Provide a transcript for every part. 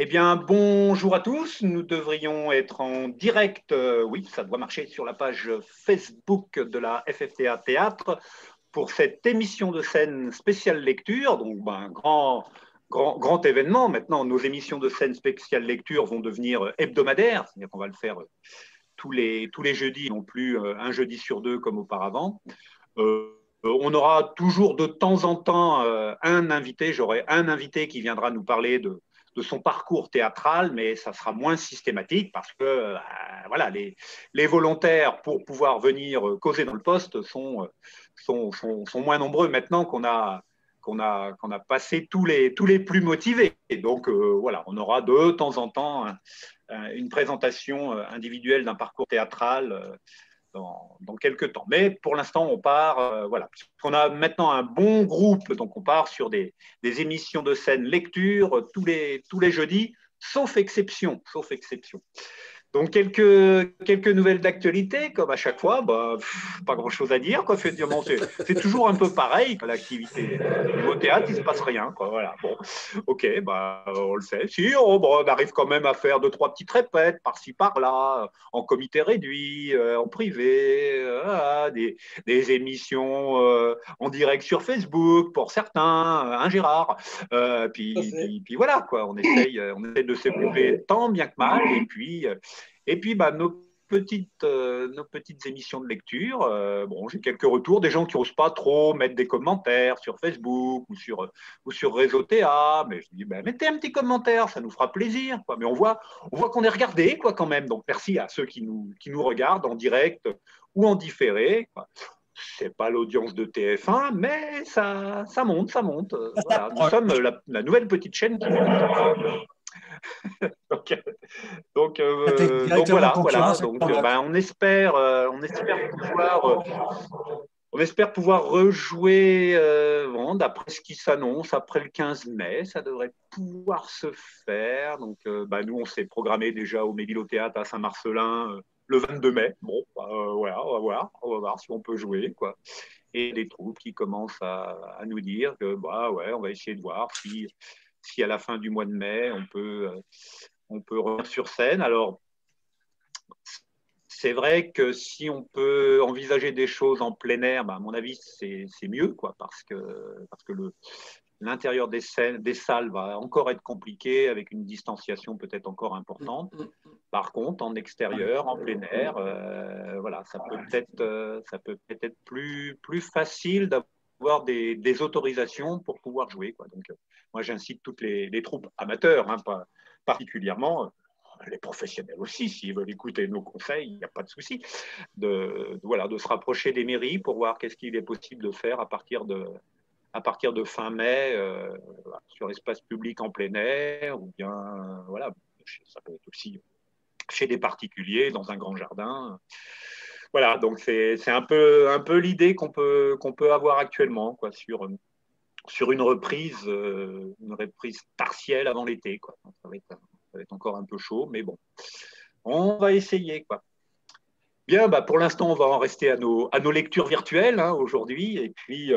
Eh bien, bonjour à tous. Nous devrions être en direct, oui, ça doit marcher sur la page Facebook de la FFTA Théâtre pour cette émission de scène spéciale lecture. Donc, grand événement. Maintenant, nos émissions de scène spéciale lecture vont devenir hebdomadaires, c'est-à-dire qu'on va le faire tous les jeudis, non plus un jeudi sur deux comme auparavant. On aura toujours de temps en temps un invité. J'aurai un invité qui viendra nous parler de son parcours théâtral, mais ça sera moins systématique parce que voilà, les volontaires pour pouvoir venir causer dans le poste sont moins nombreux maintenant qu'on a passé tous les plus motivés. Et donc voilà, on aura de temps en temps une présentation individuelle d'un parcours théâtral dans quelques temps. Mais pour l'instant, on part, voilà. On a maintenant un bon groupe, donc on part sur des émissions de scène lecture tous les jeudis, sauf exception, sauf exception. Donc, quelques nouvelles d'actualité, comme à chaque fois, pas grand-chose à dire. Quoi. C'est toujours un peu pareil, l'activité. Au théâtre, il ne se passe rien. Quoi. Voilà. Bon, ok, on le sait. Si, on arrive quand même à faire 2-3 petites répètes, par-ci, par-là, en comité réduit, en privé, des émissions en direct sur Facebook, pour certains, un Gérard. Puis voilà, quoi. On essaye de s'occuper tant bien que mal. Et puis, nos petites émissions de lecture, bon, j'ai quelques retours, des gens qui n'osent pas trop mettre des commentaires sur Facebook ou sur Réseau TA, mais je dis, mettez un petit commentaire, ça nous fera plaisir. Quoi. Mais on voit qu'on est regardé quoi, quand même. Donc, merci à ceux qui nous regardent en direct ou en différé. Ce n'est pas l'audience de TF1, mais ça monte, ça monte. Voilà. Nous sommes la nouvelle petite chaîne qui monte. donc, donc voilà. Donc, on espère pouvoir rejouer, bon, d'après ce qui s'annonce, après le 15 mai, ça devrait pouvoir se faire. Donc, nous, on s'est programmé déjà au Médil au Théâtre à Saint-Marcelin le 22 mai. Bon, voilà, on va voir si on peut jouer, quoi. Et des troupes qui commencent à nous dire que, ouais, on va essayer de voir si à la fin du mois de mai, on peut revenir sur scène. Alors, c'est vrai que si on peut envisager des choses en plein air, à mon avis, c'est mieux, quoi, parce que l'intérieur des salles va encore être compliqué avec une distanciation peut-être encore importante. Par contre, en extérieur, en plein air, voilà, ça peut peut-être être plus facile d'avoir des autorisations pour pouvoir jouer, quoi. Donc, moi, j'incite toutes les troupes amateurs, hein, pas particulièrement, les professionnels aussi, s'ils veulent écouter nos conseils, il n'y a pas de souci, de se rapprocher des mairies pour voir qu'est-ce qu'il est possible de faire à partir de fin mai sur l'espace public en plein air, ou bien, voilà, ça peut être aussi chez des particuliers, dans un grand jardin. Voilà, donc c'est un peu l'idée qu'on peut avoir actuellement, quoi, sur une reprise partielle avant l'été, quoi. Ça va être encore un peu chaud, mais bon, on va essayer, quoi. Bien, pour l'instant, on va en rester à nos lectures virtuelles, hein, aujourd'hui, et puis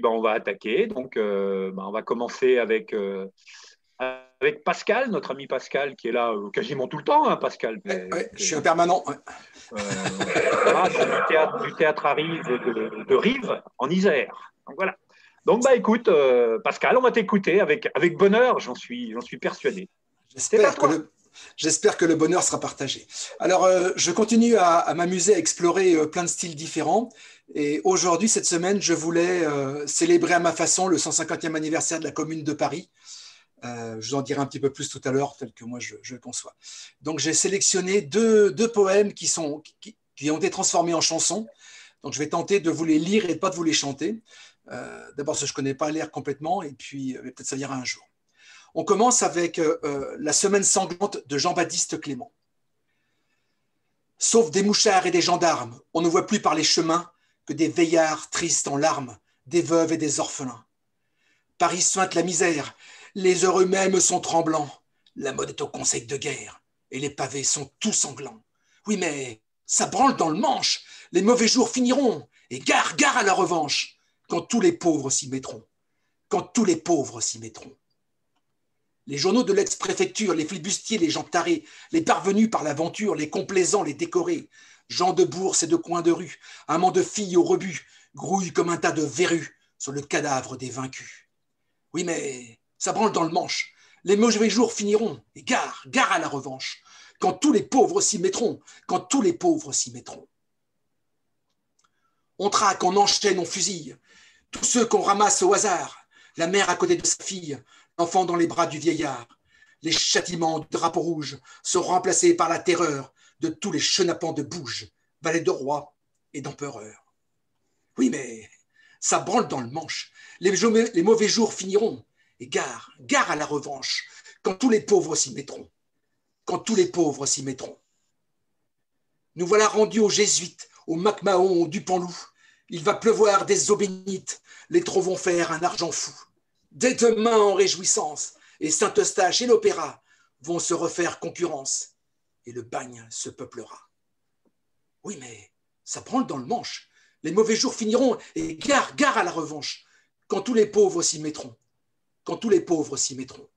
on va attaquer. Donc, on va commencer avec Pascal, notre ami Pascal, qui est là quasiment tout le temps, hein, Pascal. Je suis un permanent. Du théâtre à Rive de Rive, en Isère. Donc, voilà. Donc, écoute, Pascal, on va t'écouter avec bonheur, j'en suis persuadé. J'espère que le bonheur sera partagé. Alors, je continue à m'amuser à explorer plein de styles différents. Et aujourd'hui, cette semaine, je voulais célébrer à ma façon le 150e anniversaire de la Commune de Paris. Je vous en dirai un petit peu plus tout à l'heure, tel que moi je le conçois. Donc, j'ai sélectionné deux poèmes qui ont été transformés en chansons. Donc, je vais tenter de vous les lire et pas de vous les chanter. D'abord, parce que je ne connais pas l'air complètement, et puis peut-être ça viendra un jour. On commence avec La semaine sanglante de Jean-Baptiste Clément. Sauf des mouchards et des gendarmes, on ne voit plus par les chemins que des veillards tristes en larmes, des veuves et des orphelins. Paris suinte la misère, les heureux mêmes sont tremblants. La mode est au conseil de guerre, et les pavés sont tout sanglants. Oui, mais ça branle dans le manche, les mauvais jours finiront, et gare à la revanche, quand tous les pauvres s'y mettront. Quand tous les pauvres s'y mettront. Les journaux de l'ex-préfecture, les flibustiers, les gens tarés, les parvenus par l'aventure, les complaisants, les décorés, gens de bourse et de coins de rue, amants de filles au rebut, grouillent comme un tas de verrues sur le cadavre des vaincus. Oui, mais ça branle dans le manche. Les mauvais jours finiront, et gare, gare à la revanche, quand tous les pauvres s'y mettront, quand tous les pauvres s'y mettront. On traque, on enchaîne, on fusille, tous ceux qu'on ramasse au hasard, la mère à côté de sa fille, l'enfant dans les bras du vieillard. Les châtiments du drapeau rouge sont remplacés par la terreur de tous les chenapans de bouges, valets de rois et d'empereurs. Oui, mais ça branle dans le manche. Les mauvais jours finiront. Et gare, gare à la revanche, quand tous les pauvres s'y mettront. Quand tous les pauvres s'y mettront. Nous voilà rendus aux jésuites, aux MacMahon, au Dupanloup. Il va pleuvoir des eaux bénites, les trous vont faire un argent fou. Dès demain en réjouissance, et Saint-Eustache et l'Opéra vont se refaire concurrence, et le bagne se peuplera. Oui, mais ça branle dans le manche. Les mauvais jours finiront, et gare, gare à la revanche, quand tous les pauvres s'y mettront. Quand tous les pauvres s'y mettront.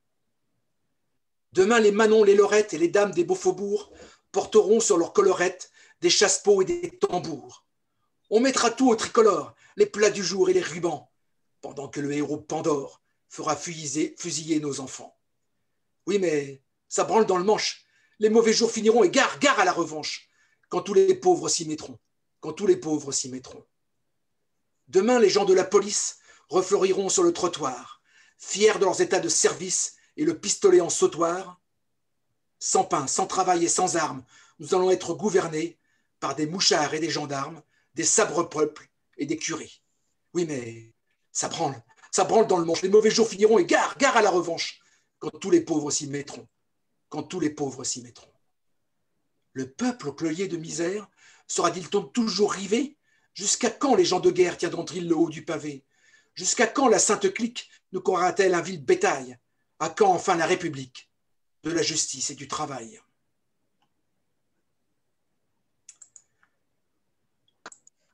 Demain, les Manons, les Lorettes et les dames des beaux faubourgs porteront sur leurs collerettes des chassepots et des tambours. On mettra tout au tricolore, les plats du jour et les rubans, pendant que le héros Pandore fera fusiller nos enfants. Oui, mais ça branle dans le manche. Les mauvais jours finiront et gare, gare à la revanche, quand tous les pauvres s'y mettront. Quand tous les pauvres s'y mettront. Demain, les gens de la police refleuriront sur le trottoir, fiers de leurs états de service et le pistolet en sautoir. Sans pain, sans travail et sans armes, nous allons être gouvernés par des mouchards et des gendarmes, des sabres-peuples et des curés. Oui, mais ça branle dans le manche. Les mauvais jours finiront et gare, gare à la revanche, quand tous les pauvres s'y mettront. Quand tous les pauvres s'y mettront. Le peuple cloyé de misère sera-t-il toujours rivé? Jusqu'à quand les gens de guerre tiendront-ils le haut du pavé? Jusqu'à quand la sainte clique nous croira-t-elle un vil bétail? À quand enfin la République de la justice et du travail?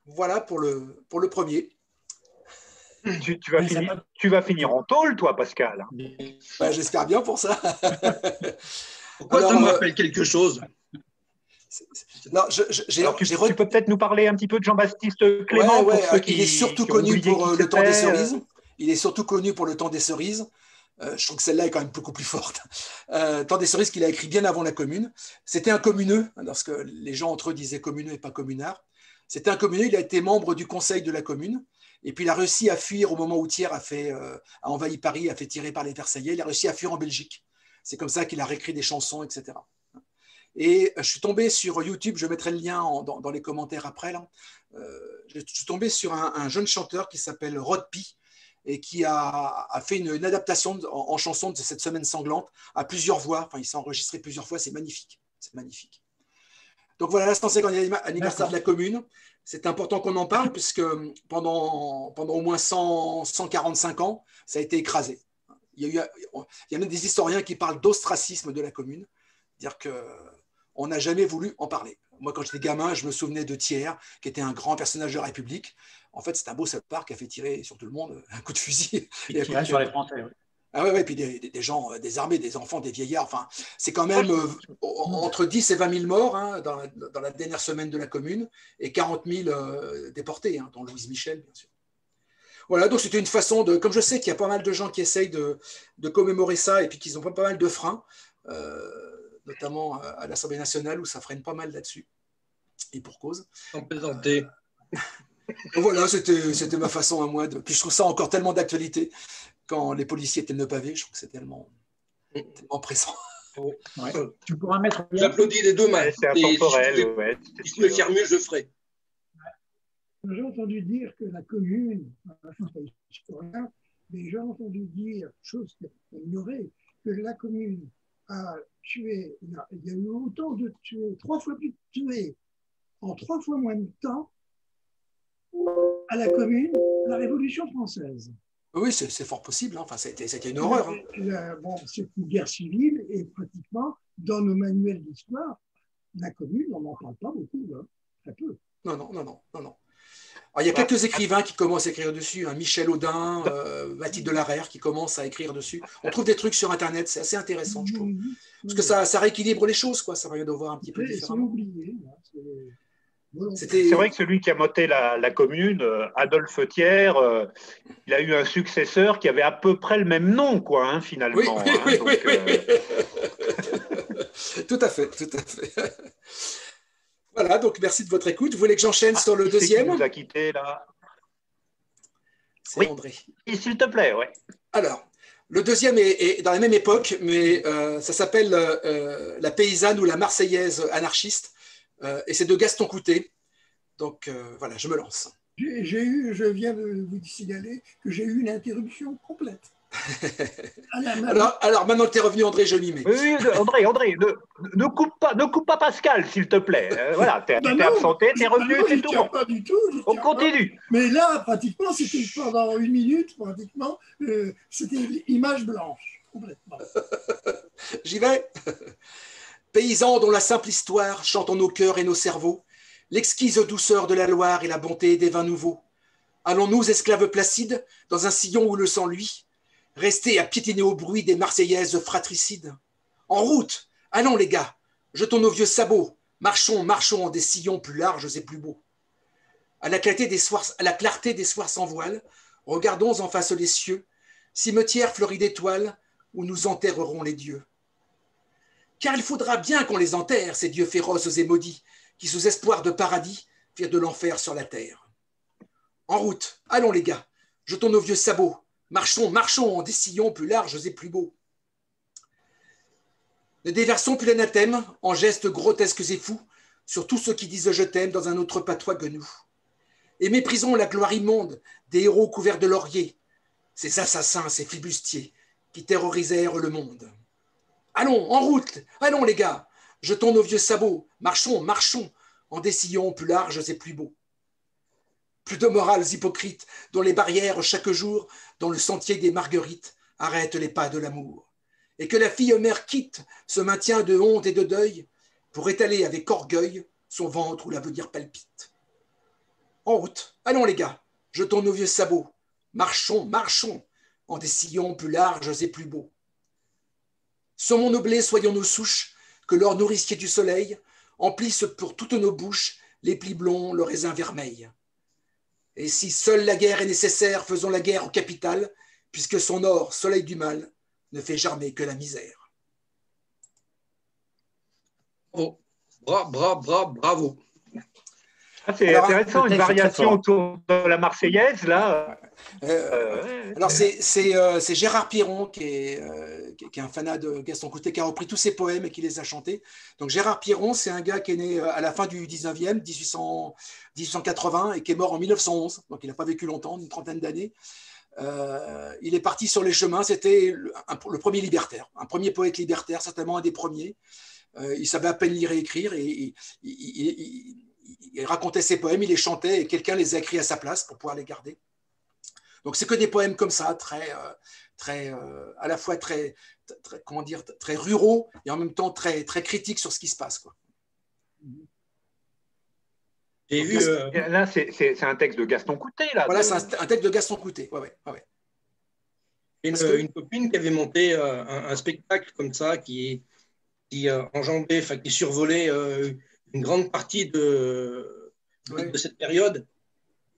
Voilà pour le premier. Tu vas finir en tôle, toi, Pascal. Ben, j'espère bien pour ça. Pourquoi alors, ça me rappelle quelque chose? Non, tu peux peut-être nous parler un petit peu de Jean-Baptiste Clément. Ouais, il est surtout connu pour le temps des cerises. Il est surtout connu pour le temps des cerises. Je trouve que celle-là est quand même beaucoup plus forte. Temps des cerises qu'il a écrit bien avant la Commune. C'était un communeux, lorsque les gens entre eux disaient communeux et pas communard. C'était un communeux, il a été membre du conseil de la Commune. Et puis il a réussi à fuir au moment où Thiers a envahi Paris, a fait tirer par les Versaillais. Il a réussi à fuir en Belgique. C'est comme ça qu'il a réécrit des chansons, etc. Et je suis tombé sur YouTube, je mettrai le lien dans les commentaires après. Là. Je suis tombé sur un jeune chanteur qui s'appelle Rod P. Et qui a fait une adaptation en chanson de cette semaine sanglante à plusieurs voix. Enfin, il s'est enregistré plusieurs fois, c'est magnifique. C'est magnifique. Donc voilà, le 150e anniversaire de la Commune. C'est important qu'on en parle puisque pendant au moins 145 ans, ça a été écrasé. Il y en a des historiens qui parlent d'ostracisme de la Commune, dire qu'on n'a jamais voulu en parler. Moi, quand j'étais gamin, je me souvenais de Thiers, qui était un grand personnage de la République. En fait, c'est un beau salopard qui a fait tirer sur tout le monde un coup de fusil. Il tirait sur les Français, oui. Ah ouais, et puis des gens, des armées, des enfants, des vieillards. Enfin, c'est quand même entre 10 et 20 000 morts hein, dans la dernière semaine de la Commune et 40 000 déportés, hein, dont Louise Michel, bien sûr. Voilà, donc c'était une façon de... Comme je sais qu'il y a pas mal de gens qui essayent de commémorer ça et puis qu'ils ont pas mal de freins, notamment à l'Assemblée nationale où ça freine pas mal là-dessus. Et pour cause. Sans plaisanter. Voilà, c'était ma façon à moi. Puis je trouve ça encore tellement d'actualité. Quand les policiers étaient le pavé, je trouve que c'est tellement présent. Ouais. Tu pourras mettre. J'applaudis les deux mains. C'est intemporel. Si je peux faire mieux, je ferai. J'ai entendu dire que la Commune, mais j'ai entendu dire, chose qu'on ignorait, que la Commune a tué, il y a eu autant de tués, 3 fois plus de tués en 3 fois moins de temps à la Commune, la Révolution française. Oui, c'est fort possible. Hein. Enfin, c'était une horreur. Hein. Bon, c'est une guerre civile et pratiquement, dans nos manuels d'histoire, la Commune, on n'en parle pas beaucoup, hein. Très peu. Non. Alors, il y a quelques écrivains qui commencent à écrire dessus, hein, Michel Audin, Mathilde Delarère qui commencent à écrire dessus. On trouve des trucs sur Internet, c'est assez intéressant, je trouve. Parce que ça rééquilibre les choses, quoi. Ça permet de voir un petit peu différemment. oublié. C'est vrai que celui qui a monté la commune, Adolphe Thiers, il a eu un successeur qui avait à peu près le même nom, quoi, hein, finalement. Oui. Tout à fait. Voilà, donc merci de votre écoute. Vous voulez que j'enchaîne sur le deuxième? Qui nous a quittés, là. C'est André. S'il te plaît, ouais. Alors, le deuxième est dans la même époque, mais ça s'appelle La paysanne ou la Marseillaise anarchiste, et c'est de Gaston Coutet. Donc voilà, je me lance. Je viens de vous signaler que j'ai eu une interruption complète. alors maintenant que tu es revenu, André, je m'y mets. Oui, André, ne coupe pas Pascal, s'il te plaît. Voilà, tu es absenté, tu es revenu, c'est tout bon. Pas du tout. On continue. Mais là, pratiquement, c'était pendant 1 minute, c'était image blanche, complètement. J'y vais. Paysans dont la simple histoire chante en nos cœurs et nos cerveaux, l'exquise douceur de la Loire et la bonté des vins nouveaux. Allons-nous, esclaves placides, dans un sillon où le sang luit, rester à piétiner au bruit des Marseillaises fratricides? En route, allons les gars, jetons nos vieux sabots, marchons en des sillons plus larges et plus beaux. À la clarté des soirs sans voile, regardons en face les cieux, cimetière fleuri d'étoiles, où nous enterrerons les dieux. Car il faudra bien qu'on les enterre, ces dieux féroces et maudits, qui sous espoir de paradis firent de l'enfer sur la terre. En route, allons les gars, jetons nos vieux sabots, marchons en des sillons plus larges et plus beaux. Ne déversons plus l'anathème en gestes grotesques et fous sur tous ceux qui disent je t'aime dans un autre patois que nous. Et méprisons la gloire immonde des héros couverts de laurier, ces assassins, ces flibustiers qui terrorisèrent le monde. Allons, en route, allons les gars, jetons nos vieux sabots, marchons en des sillons plus larges et plus beaux. Plus de morales hypocrites dont les barrières chaque jour dans le sentier des marguerites arrêtent les pas de l'amour. Et que la fille mère quitte ce maintien de honte et de deuil pour étaler avec orgueil son ventre où l'avenir palpite. En route, allons les gars, jetons nos vieux sabots, marchons en des sillons plus larges et plus beaux. Sommons nos blés, soyons nos souches, que l'or nourricier du soleil emplisse pour toutes nos bouches les plis blonds, le raisin vermeil. Et si seule la guerre est nécessaire, faisons la guerre au capital, puisque son or, soleil du mal, ne fait jamais que la misère. Bravo. C'est intéressant, une variation autour de la Marseillaise, là. Alors, c'est Gérard Piron, qui est un fanat de Gaston Coutet, qui a repris tous ses poèmes et qui les a chantés. Donc, Gérard Piron, c'est un gars qui est né à la fin du 19e, 1880, et qui est mort en 1911. Donc, il n'a pas vécu longtemps, une trentaine d'années. Il est parti sur les chemins. C'était le premier libertaire, un premier poète libertaire, certainement un des premiers. Il savait à peine lire et écrire, et il racontait ses poèmes, il les chantait, et quelqu'un les a écrits à sa place pour pouvoir les garder. Donc, c'est que des poèmes comme ça, à la fois très ruraux et en même temps très critiques sur ce qui se passe, quoi. J'ai vu. Là, c'est un texte de Gaston Coutet, là. Voilà, c'est un texte de Gaston Coutet. Ouais. Une copine qui avait monté un spectacle comme ça, qui enjambait, enfin, qui survolait une grande partie de cette période.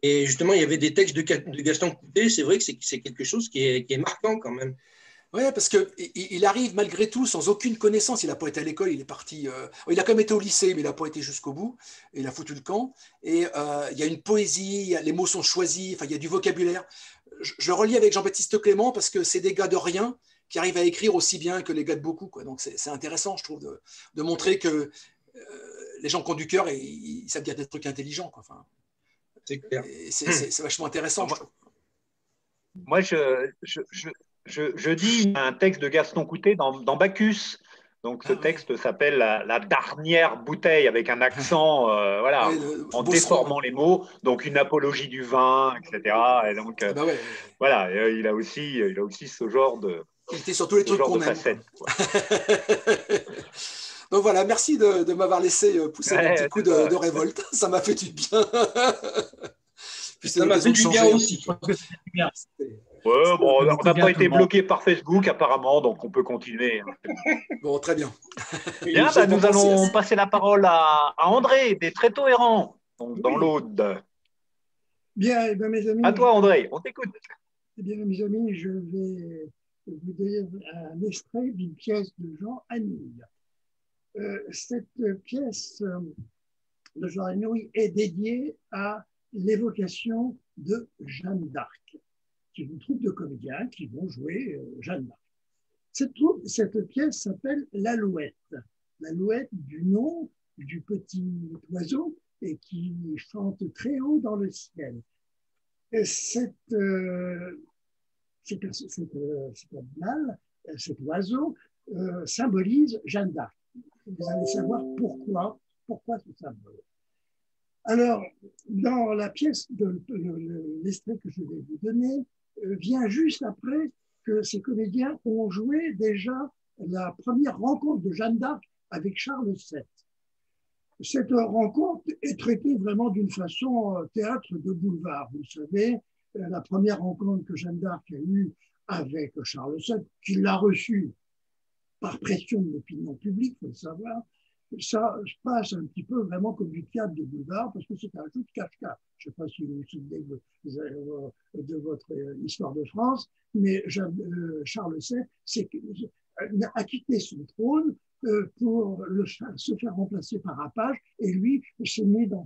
Et justement, il y avait des textes de Gaston Coutet. C'est vrai que c'est quelque chose qui est marquant quand même. Oui, parce qu'il arrive malgré tout sans aucune connaissance. Il n'a pas été à l'école, il est parti. Il a quand même été au lycée, mais il n'a pas été jusqu'au bout. Il a foutu le camp. Et il y a une poésie, les mots sont choisis, enfin, il y a du vocabulaire. Je relis avec Jean-Baptiste Clément parce que c'est des gars de rien qui arrivent à écrire aussi bien que les gars de beaucoup, quoi. Donc c'est intéressant, je trouve, de montrer que les gens qui ont du cœur, ils savent dire des trucs intelligents, quoi. Enfin, c'est clair. C'est vachement intéressant, je trouve. Moi, je dis un texte de Gaston Coutet dans Bacchus. Donc, ce texte s'appelle la dernière bouteille, avec un accent, en déformant les mots. Donc, une apologie du vin, etc. Et donc, voilà, il a aussi ce genre de. Il était sur tous les trucs qu'on aime. Donc voilà, merci de m'avoir laissé pousser un petit coup de révolte. Ça m'a fait du bien. Ça m'a fait du bien aussi. Je pense que c'est bien. Ouais, bon, on n'a bien pas été tout le monde. bloqué par Facebook apparemment, donc on peut continuer. Bon, très bien. Bien, J'avais pas nous pensé à allons ça. passer la parole à André des Tréteaux Errants, donc dans Oui. l'Aude. Bien, eh bien, mes amis, À toi, André, on t'écoute. eh bien, mes amis, je vais vous dire un extrait d'une pièce de Jean Anouilh. Cette pièce de Jean Anouilh est dédiée à l'évocation de Jeanne d'Arc. C'est une troupe de comédiens qui vont jouer Jeanne d'Arc. Cette pièce s'appelle L'Alouette. L'Alouette du nom du petit oiseau et qui chante très haut dans le ciel. Et cet animal, cet oiseau, symbolise Jeanne d'Arc. Vous allez savoir pourquoi ce symbole. Alors, dans la pièce, l'extrait que je vais vous donner vient juste après que ces comédiens ont joué déjà la première rencontre de Jeanne d'Arc avec Charles VII. Cette rencontre est traitée vraiment d'une façon théâtre de boulevard. Vous le savez, la première rencontre que Jeanne d'Arc a eue avec Charles VII, qui l'a reçue par pression de l'opinion publique, il faut le savoir, ça se passe un petit peu vraiment comme du théâtre de boulevard parce que c'est un jeu de cache-cache. Je ne sais pas si vous vous souvenez de votre histoire de France, mais Charles VII a quitté son trône pour se faire remplacer par un page et lui s'est mis dans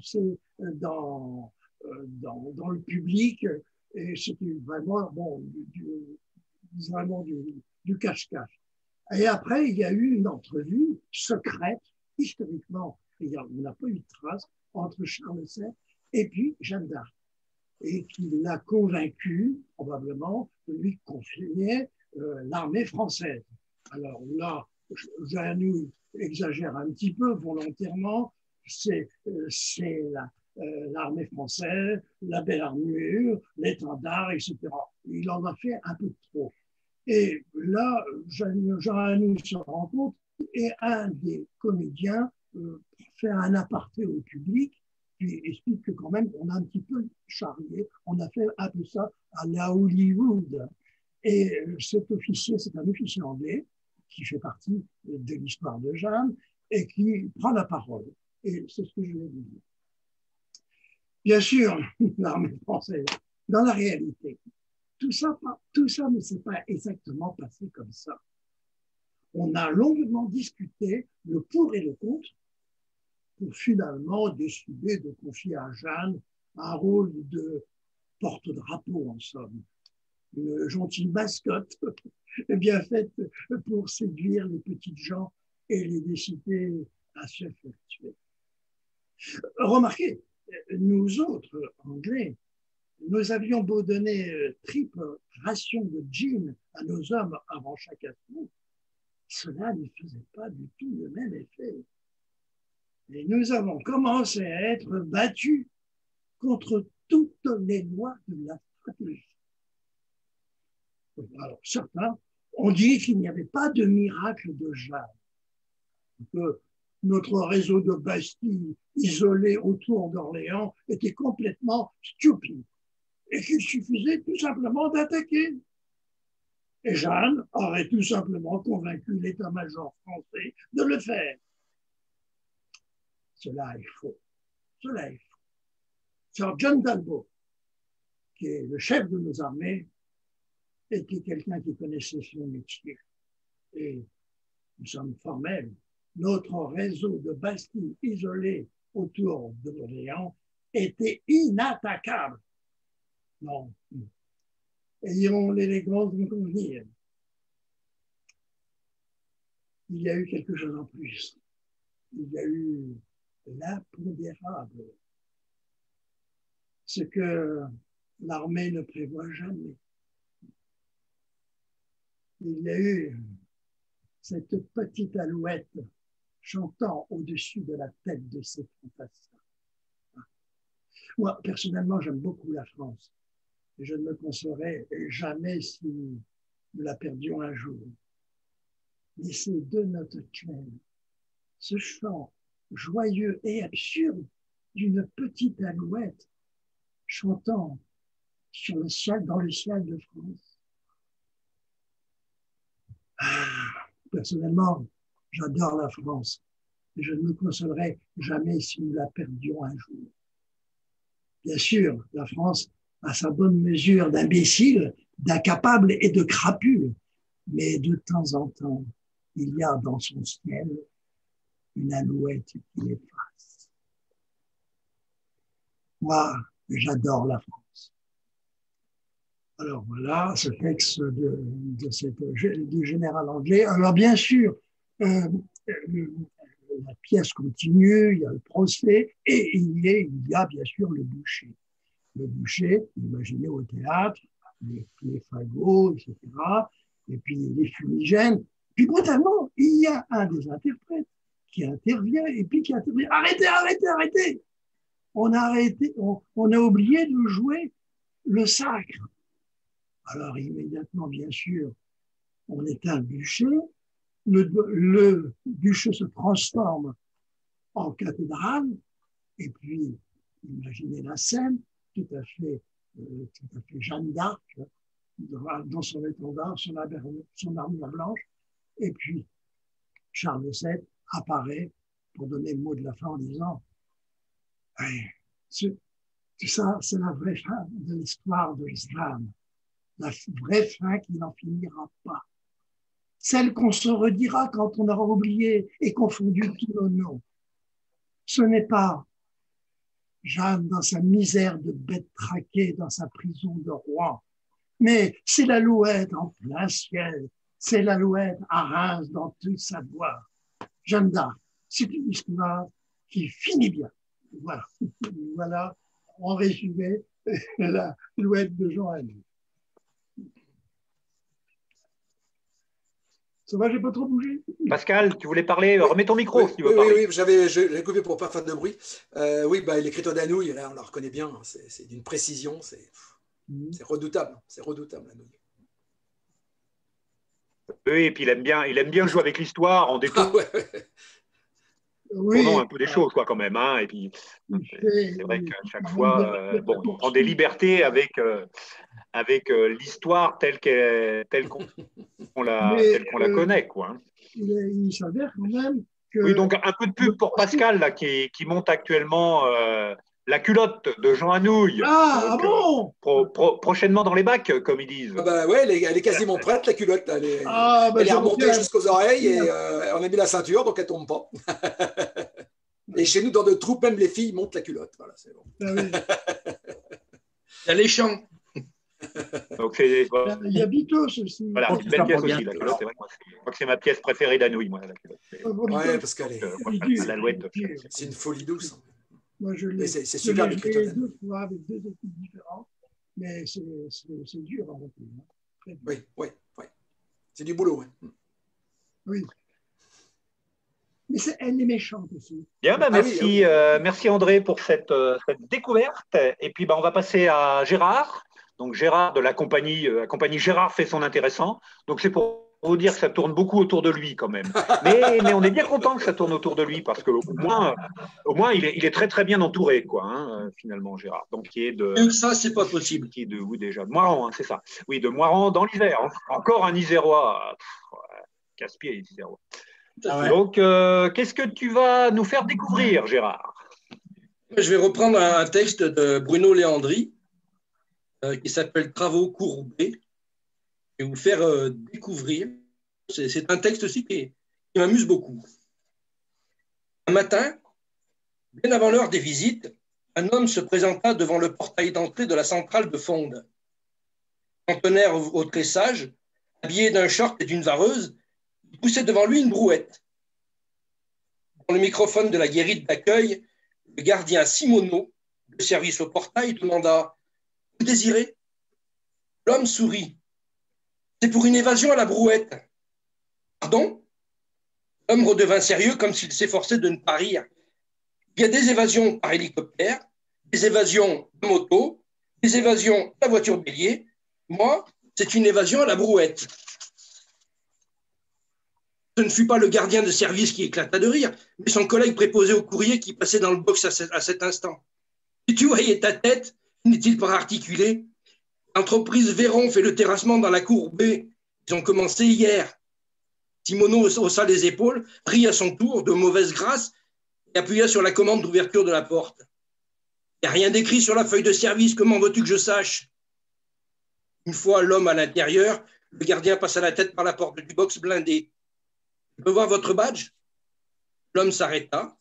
le public et c'était vraiment du cache-cache. Et après, il y a eu une entrevue secrète, historiquement, on n'a pas eu de trace, entre Charles VII et puis Jeanne d'Arc. Et qui l'a convaincu, probablement, de lui confier l'armée française. Alors là, Jeanne exagère un petit peu volontairement, c'est l'armée française, la belle armure, l'étendard, etc. Il en a fait un peu trop. Et là, Jean Anouilh se rend compte et un des comédiens fait un aparté au public qui explique que quand même on a un petit peu charrié, on a fait un peu ça à la Hollywood. Et cet officier, c'est un officier anglais qui fait partie de l'histoire de Jeanne et qui prend la parole. Et c'est ce que je vais vous dire. Bien sûr, l'armée française, dans la réalité, tout ça ne s'est pas exactement passé comme ça. On a longuement discuté le pour et le contre pour finalement décider de confier à Jeanne un rôle de porte-drapeau, en somme. Une gentille mascotte bien faite pour séduire les petites gens et les décider à se faire tuer. Remarquez, nous autres, Anglais, nous avions beau donner triple ration de gin à nos hommes avant chaque assaut, cela ne faisait pas du tout le même effet. Et nous avons commencé à être battus contre toutes les lois de la stratégie. Alors, certains ont dit qu'il n'y avait pas de miracle de Jeanne, que notre réseau de bastilles isolées autour d'Orléans était complètement stupide et qu'il suffisait tout simplement d'attaquer. Et Jeanne aurait tout simplement convaincu l'état-major français de le faire. Cela est faux. Cela est faux. Sir John Talbot, qui est le chef de nos armées, était quelqu'un qui connaissait son métier. Et nous sommes formels. Notre réseau de bastilles isolées autour de l'Orléans était inattaquable. Non. Ayons l'élégance de convenir. Il y a eu quelque chose en plus. Il y a eu l'impondérable. Ce que l'armée ne prévoit jamais. Il y a eu cette petite alouette chantant au-dessus de la tête de ces fantassins. Moi, personnellement, j'aime beaucoup la France. Et je ne me consolerais jamais si nous la perdions un jour. Mais ces deux notes claires, ce chant joyeux et absurde d'une petite alouette, chantant sur le ciel, dans le ciel de France. Personnellement, j'adore la France. Et je ne me consolerai jamais si nous la perdions un jour. Bien sûr, la France a sa bonne mesure d'imbéciles, d'incapables et de crapules. Mais de temps en temps, il y a dans son ciel une alouette qui l'efface. Moi, j'adore la France. Alors voilà, ce texte du général anglais. Alors bien sûr, la pièce continue, il y a le procès et il y a bien sûr le bûcher. Le bûcher, imaginez au théâtre, les fagots, etc., et puis les fumigènes. Puis brutalement, il y a un des interprètes qui intervient et puis qui intervient. Arrêtez, arrêtez, arrêtez! On a oublié de jouer le sacre. Alors immédiatement, bien sûr, on éteint le bûcher. Le bûcher se transforme en cathédrale. Et puis, imaginez la scène, tout à fait Jeanne d'Arc, dans son étendard, son armure blanche. Et puis, Charles VII apparaît pour donner le mot de la fin en disant tout ça, c'est la vraie fin de l'histoire de l'islam. La vraie fin qui n'en finira pas. Celle qu'on se redira quand on aura oublié et confondu tous nos noms. Ce n'est pas Jeanne dans sa misère de bête traquée dans sa prison de roi, mais c'est l'alouette en plein ciel, c'est l'alouette à Reims dans toute sa gloire. Jeanne d'Arc, c'est une histoire qui finit bien. Voilà, voilà en résumé, l'alouette de Jean Anouilh. Ça va, j'ai pas trop bougé. Pascal, tu voulais parler, remets ton micro si tu veux oui, parler. Oui, j'avais coupé pour pas faire de bruit. Oui, l'écriture d'Anouilh, là, on la reconnaît bien, c'est d'une précision, c'est redoutable, Anouilh. Oui, et puis il aime bien jouer avec l'histoire en détournant un peu des choses, quoi, quand même. Hein, et puis, c'est vrai qu'à chaque fois, il prend des libertés avec l'histoire telle qu'on la connaît, quoi. Hein. Il s'avère quand même que... Oui, donc un peu de pub pour Pascal, là, qui monte actuellement la culotte de Jean Anouilh. Ah, donc, bon prochainement dans les bacs, comme ils disent. Ouais, elle est quasiment prête, la culotte. Elle est remontée jusqu'aux oreilles et on a mis la ceinture, donc elle ne tombe pas. Et chez nous, dans de troupes, même les filles montent la culotte. Voilà, c'est bon. Ah oui. Il y a les champs. Donc voilà. Il y a Bitos aussi. Voilà, c'est une belle pièce aussi, la culotte. C'est vrai, moi, je crois que c'est ma pièce préférée d'Anouilh, moi, la culotte. Ouais, parce qu'elle est... l'alouette. C'est une folie douce. Moi, c'est super l'écriture. Je l'ai deux fois avec deux équipes différentes, mais c'est dur à remplir. Oui. C'est du boulot. Oui. Mais elle est méchante aussi. Bien, merci, merci André pour cette découverte. Et puis, on va passer à Gérard. Donc, Gérard de la compagnie Gérard fait son intéressant. Donc, c'est pour vous dire que ça tourne beaucoup autour de lui quand même. Mais on est bien content que ça tourne autour de lui parce qu'au moins il est très très bien entouré, quoi, hein, finalement, Gérard. Donc, ça, c'est pas possible. Qui est de où déjà? De Moiran, hein, c'est ça. Oui, de Moiran dans l'Isère. Hein. Encore un Isérois. Casse-pied, les Isérois. Ah ouais. Donc, qu'est-ce que tu vas nous faire découvrir, Gérard? Je vais reprendre un texte de Bruno Léandri qui s'appelle Travaux courbés et vous faire découvrir. C'est un texte aussi qui m'amuse beaucoup. Un matin, bien avant l'heure des visites, un homme se présenta devant le portail d'entrée de la centrale de Fonde. Centenaire au tressage, habillé d'un short et d'une vareuse, il poussait devant lui une brouette. Dans le microphone de la guérite d'accueil, le gardien Simoneau, de service au portail, demanda « Vous désirez ?» L'homme sourit. « C'est pour une évasion à la brouette. »« Pardon ?» L'homme redevint sérieux comme s'il s'efforçait de ne pas rire. « Il y a des évasions par hélicoptère, des évasions de moto, des évasions à la voiture bélier. Moi, c'est une évasion à la brouette. » Ce ne fut pas le gardien de service qui éclata de rire, mais son collègue préposé au courrier qui passait dans le box à cet instant. « Si tu voyais ta tête, N'est-il pas articulé? L'entreprise Véron fait le terrassement dans la cour B. Ils ont commencé hier. Simoneau haussa les épaules, prit à son tour de mauvaise grâce et appuya sur la commande d'ouverture de la porte. Il n'y a rien d'écrit sur la feuille de service, comment veux-tu que je sache? Une fois l'homme à l'intérieur, le gardien passa la tête par la porte du box blindé. Je peux voir votre badge? L'homme s'arrêta,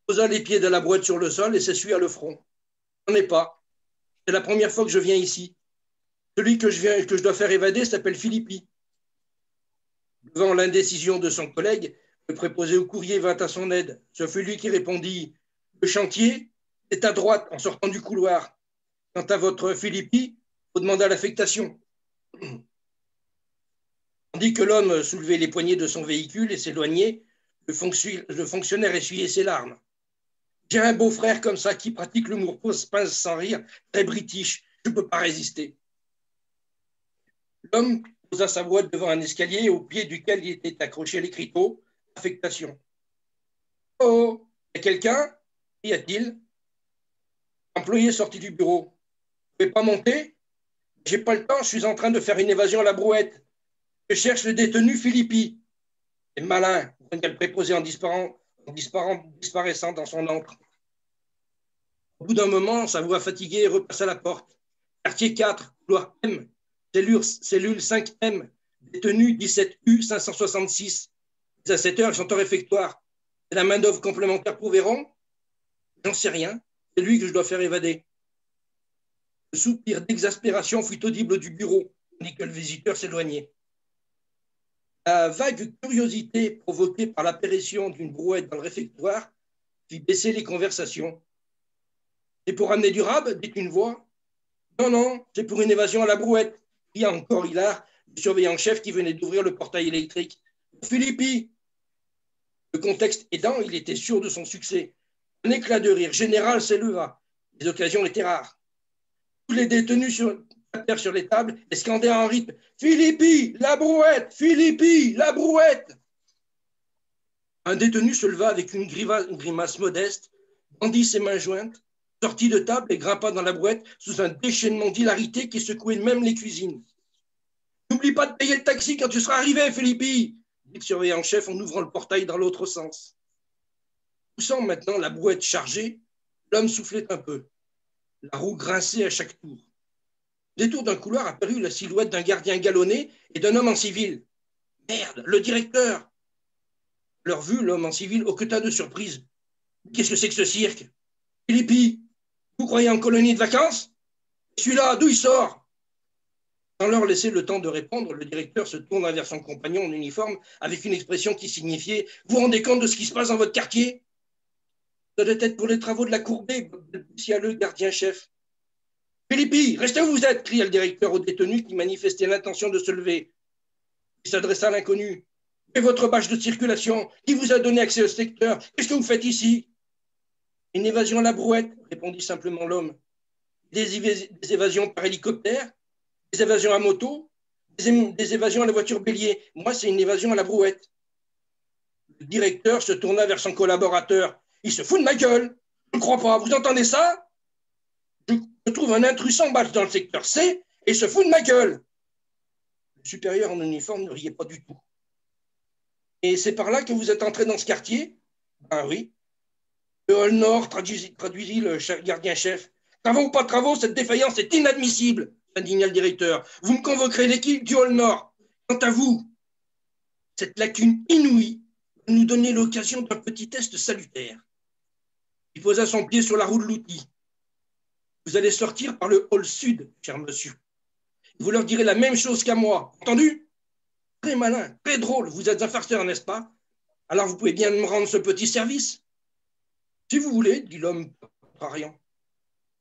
posa les pieds de la brouette sur le sol et s'essuya le front. Je n'en ai pas. C'est la première fois que je viens ici. Celui que je dois faire évader s'appelle Philippi. Devant l'indécision de son collègue, le préposé au courrier vint à son aide. Ce fut lui qui répondit « Le chantier est à droite en sortant du couloir. Quant à votre Philippi, faut demander à l'affectation. » Tandis que l'homme soulevait les poignées de son véhicule et s'éloignait, le fonctionnaire essuyait ses larmes. « J'ai un beau-frère comme ça qui pratique l'humour pince sans rire, très british. Je ne peux pas résister. » L'homme posa sa boîte devant un escalier au pied duquel il était accroché l'écriteau « Affectation ». « Oh, il y a quelqu'un » cria-t-il. L'employé sortit du bureau. « Vous ne pouvez pas monter? J'ai pas le temps, je suis en train de faire une évasion à la brouette. Je cherche le détenu Philippi. » « C'est malin, » grogna le préposé en disparaissant dans son antre. Au bout d'un moment, sa voix fatiguée repassa à la porte. « Quartier 4, couloir M. Cellule 5M, détenu 17U 566. À 7 heures, ils sont au réfectoire. C'est la main-d'œuvre complémentaire pour Véron? J'en sais rien. C'est lui que je dois faire évader. Le soupir d'exaspération fut audible du bureau, tandis que le visiteur s'éloignait. La vague curiosité provoquée par l'apparition d'une brouette dans le réfectoire fit baisser les conversations. C'est pour amener du rab, dit une voix. Non, non, c'est pour une évasion à la brouette. Il y a encore Hilar, le surveillant-chef qui venait d'ouvrir le portail électrique. Philippi. Le contexte aidant, il était sûr de son succès. Un éclat de rire général s'éleva. Les occasions étaient rares. Tous les détenus tapèrent sur les tables et scandaient en rythme « Philippi, la brouette! Philippi, la brouette !» Un détenu se leva avec une grimace modeste, tendit ses mains jointes, sortit de table et grimpa dans la brouette sous un déchaînement d'hilarité qui secouait même les cuisines. « N'oublie pas de payer le taxi quand tu seras arrivé, Philippi !» dit le surveillant-chef en ouvrant le portail dans l'autre sens. Poussant maintenant la brouette chargée, l'homme soufflait un peu. La roue grinçait à chaque tour. Au détour d'un couloir apparut la silhouette d'un gardien galonné et d'un homme en civil. « Merde, le directeur !» À leur vue, l'homme en civil hoqueta de surprise. « Qu'est-ce que c'est que ce cirque? Philippi, vous croyez en colonie de vacances? Celui-là, d'où il sort ?» Sans leur laisser le temps de répondre, le directeur se tourna vers son compagnon en uniforme avec une expression qui signifiait « Vous vous rendez compte de ce qui se passe dans votre quartier ?» Ça doit être pour les travaux de la cour B, balbutia le gardien-chef. « Philippi, restez où vous êtes !» cria le directeur au détenu qui manifestait l'intention de se lever. Il s'adressa à l'inconnu. « Et votre badge de circulation? Qui vous a donné accès au secteur? Qu'est-ce que vous faites ici ?»« Une évasion à la brouette, » répondit simplement l'homme. « Des évasions par hélicoptère? Des évasions à moto? Des évasions à la voiture bélier? Moi, c'est une évasion à la brouette. » Le directeur se tourna vers son collaborateur. « Il se fout de ma gueule. Je ne crois pas. Vous entendez ça? Je trouve un intrus sans badge dans le secteur C et il se fout de ma gueule. » Le supérieur en uniforme ne riait pas du tout. « Et c'est par là que vous êtes entré dans ce quartier? »« Ben oui. » « Le hall nord, traduisit le gardien-chef. « Travaux ou pas de travaux, cette défaillance est inadmissible, » indigna le directeur. « Vous me convoquerez l'équipe du hall nord. Quant à vous, cette lacune inouïe va nous donner l'occasion d'un petit test salutaire. » Il posa son pied sur la roue de l'outil. « Vous allez sortir par le hall sud, cher monsieur. Vous leur direz la même chose qu'à moi. Entendu? Très malin, très drôle. Vous êtes un farceur, n'est-ce pas? Alors vous pouvez bien me rendre ce petit service. » « Si vous voulez, » dit l'homme contrariant.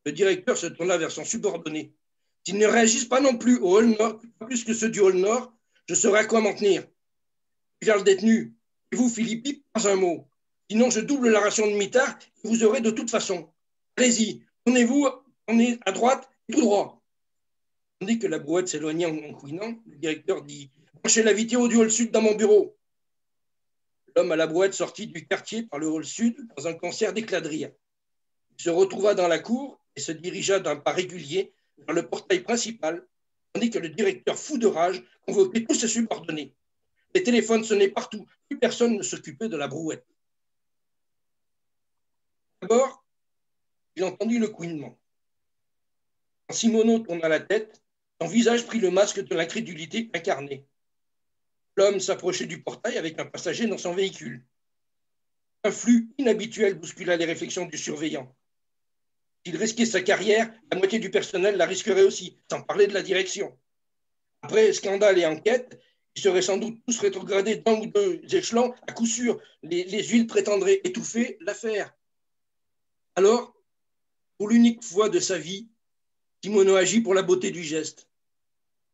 Le directeur se tourna vers son subordonné. « S'ils ne réagissent pas non plus au hall nord, pas plus que ceux du hall nord, je saurai à quoi m'en tenir. » Vers le détenu. « Et vous, Philippi, pas un mot. Sinon, je double la ration de mitard que vous aurez de toute façon. Allez-y, tournez-vous, on est à droite et tout droit. » Tandis que la brouette s'éloignait en couinant, le directeur dit « Branchez la vidéo du hall sud dans mon bureau. » L'homme à la brouette sortit du quartier par le hall sud dans un concert d'éclats de rire. Il se retrouva dans la cour et se dirigea d'un pas régulier vers le portail principal, tandis que le directeur, fou de rage, convoquait tous ses subordonnés. Les téléphones sonnaient partout, plus personne ne s'occupait de la brouette. D'abord, il entendit le couinement. Quand Simoneau tourna la tête, son visage prit le masque de l'incrédulité incarnée. L'homme s'approchait du portail avec un passager dans son véhicule. Un flux inhabituel bouscula les réflexions du surveillant. S'il risquait sa carrière, la moitié du personnel la risquerait aussi, sans parler de la direction. Après scandale et enquête, ils seraient sans doute tous rétrogradés d'un ou deux échelons. À coup sûr, les huiles prétendraient étouffer l'affaire. Alors, pour l'unique fois de sa vie, Simoneau agit pour la beauté du geste.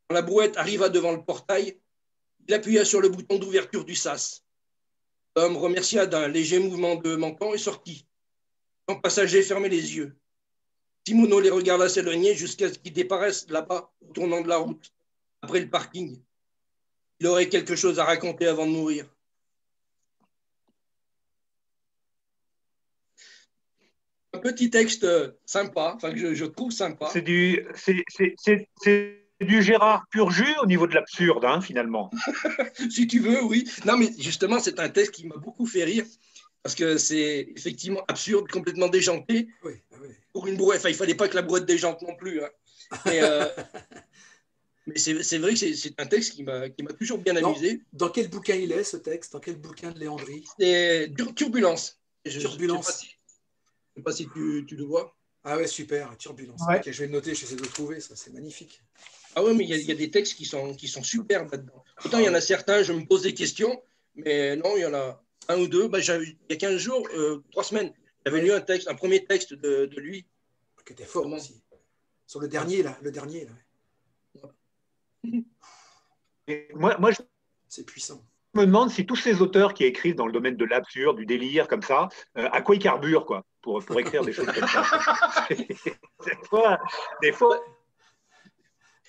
Quand la brouette arriva devant le portail, il appuya sur le bouton d'ouverture du sas. L'homme remercia d'un léger mouvement de menton et sortit. Son passager fermait les yeux. Simoneau les regarda s'éloigner jusqu'à ce qu'ils déparaissent là-bas, au tournant de la route, après le parking. Il aurait quelque chose à raconter avant de mourir. Un petit texte sympa, enfin que je trouve sympa. C'est du Gérard Purjus au niveau de l'absurde, hein, finalement. Si tu veux, oui. Non, mais justement, c'est un texte qui m'a beaucoup fait rire parce que c'est effectivement absurde, complètement déjanté. Oui, oui. Pour une brouette, enfin, il ne fallait pas que la brouette déjante non plus. Hein. Mais c'est vrai que c'est un texte qui m'a toujours bien amusé. Dans quel bouquin il est, ce texte? Dans quel bouquin de Léandri? C'est Turbulence. Turbulence. Je ne sais pas si tu le vois. Ah ouais, super, Turbulence. Ouais. Okay, je vais le noter, j'essaie de le trouver, ça c'est magnifique. Ah ouais, mais il y a des textes qui sont superbes là-dedans. Pourtant, il y en a certains, je me pose des questions, mais non, il y en a un ou deux. Il y a 15 jours, 3 semaines, j'avais lu un premier texte de lui. Qui était fort aussi. Sur le dernier, là. Moi, je C'est puissant. me demande si tous ces auteurs qui écrivent dans le domaine de l'absurde, du délire, comme ça, à quoi ils carburent, quoi, pour écrire des choses comme ça. Des fois,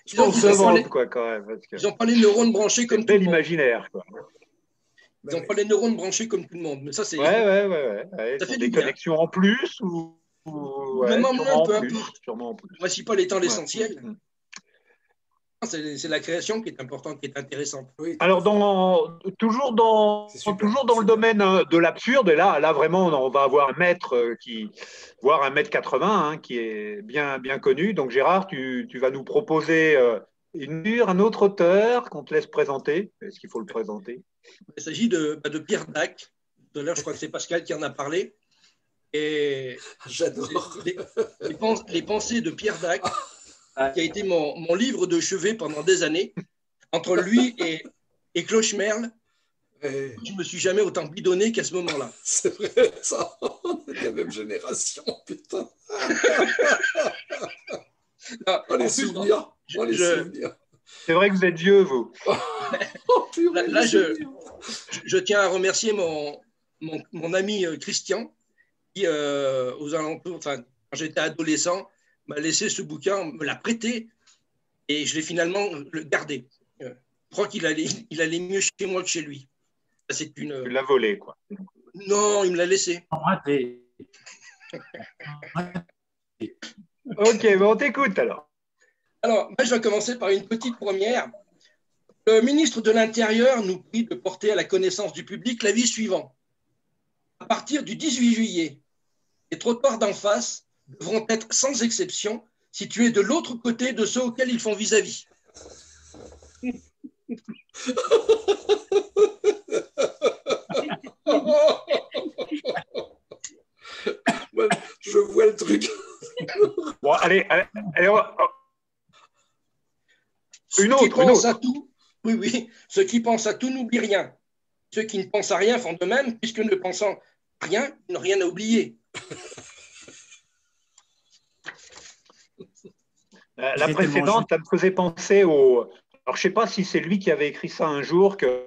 Ils n'ont pas les neurones branchés comme tout le monde. l'imaginaire, quoi. Ils n'ont pas les neurones branchés comme tout le monde. Mais ça, c'est. Ouais. Ça fait des du bien. connexions en plus ou Même en moins, peu sûrement en plus. Le principal étant l'essentiel. Ouais. C'est la création qui est importante, qui est intéressante. Oui. Alors, toujours dans le domaine de l'absurde, et là vraiment, on va avoir un maître voire 1,80 m, hein, qui est bien connu. Donc, Gérard, tu vas nous proposer un autre auteur qu'on te laisse présenter. Est-ce qu'il faut le présenter? Il s'agit de Pierre Dac. Tout à l'heure, je crois que c'est Pascal qui en a parlé. Et j'adore les pensées de Pierre Dac, qui a été mon livre de chevet pendant des années. Entre lui et Clochemerle, je ne me suis jamais autant bidonné qu'à ce moment-là. C'est vrai, ça. On est de la même génération, putain. Les souvenirs. C'est vrai que vous êtes vieux, vous. Là, je tiens à remercier mon ami Christian, qui, aux alentours, quand j'étais adolescent, m'a laissé ce bouquin, me l'a prêté, et je l'ai finalement gardé. Je crois qu'il allait mieux chez moi que chez lui. Tu l'as volé, quoi. Non, il me l'a laissé. Ok, bon, on t'écoute alors. Alors, moi, je vais commencer par une petite première. Le ministre de l'Intérieur nous prie de porter à la connaissance du public l'avis suivant. À partir du 18 juillet, les trottoirs d'en face devront être sans exception situés de l'autre côté de ceux auxquels ils font vis-à-vis. Je vois le truc. Bon, allez. Une autre. Oui. Ceux qui pensent à tout n'oublient rien. Ceux qui ne pensent à rien font de même, puisque ne pensant à rien, ils n'ont rien à oublier. La précédente, ça me faisait penser Alors, je ne sais pas si c'est lui qui avait écrit ça un jour, que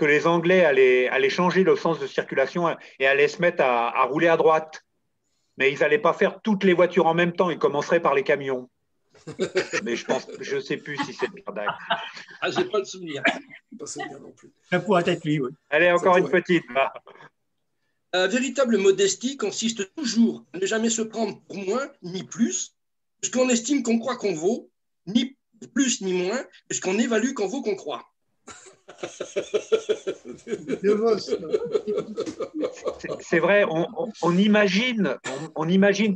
les Anglais allaient changer le sens de circulation et allaient se mettre à rouler à droite. Mais ils n'allaient pas faire toutes les voitures en même temps. Ils commenceraient par les camions. Mais je ne sais plus si c'est Pierre Dac. Ah, je n'ai pas le souvenir. Pas souvenir non plus. Ça pourrait être lui, oui. Allez, encore une petite. Là. La véritable modestie consiste toujours à ne jamais se prendre pour moins ni plus que ce qu'on estime qu'on croit qu'on vaut, ni plus ni moins que ce qu'on évalue qu'on vaut qu'on croit. C'est vrai, on imagine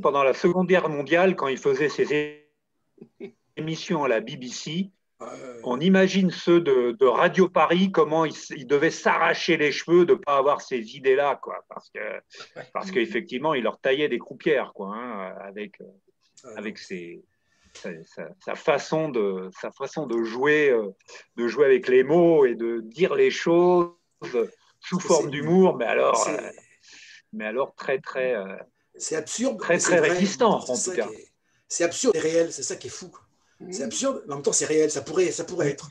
pendant la Seconde Guerre mondiale, quand il faisait ses émissions à la BBC, on imagine ceux de Radio Paris, comment ils devaient s'arracher les cheveux de ne pas avoir ces idées-là, quoi, parce qu'effectivement, il leur taillait des croupières, quoi, hein, avec sa façon de jouer avec les mots et de dire les choses sous forme d'humour, mais alors très très c'est absurde, très très résistant en tout cas. C'est absurde et réel, c'est ça qui est fou. C'est absurde, mais en même temps c'est réel, ça pourrait être.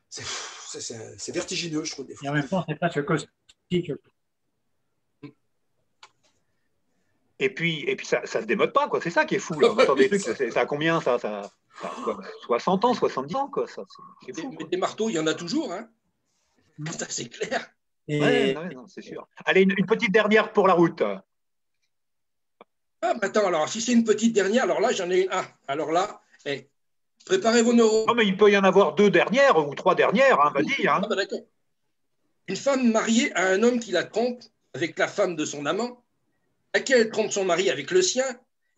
C'est vertigineux, je trouve. Des fois. Et en même temps, c'est pas ce caustique. Et puis ça se démode pas, quoi. C'est ça qui est fou. Là. On entend des trucs, ça a combien ça 60 ans, 70 ans, quoi. C'est fou, mais des marteaux, il y en a toujours, hein. Ça, c'est clair. Ouais, non, c'est sûr. Allez, une petite dernière pour la route. Ah, bah attends, alors si c'est une petite dernière, alors là, j'en ai une. Ah, alors là, préparez vos neurones. Non, mais il peut y en avoir 2 dernières ou 3 dernières, hein, vas-y. Hein. Ah, bah d'accord. Une femme mariée à un homme qui la trompe avec la femme de son amant, laquelle elle trompe son mari avec le sien,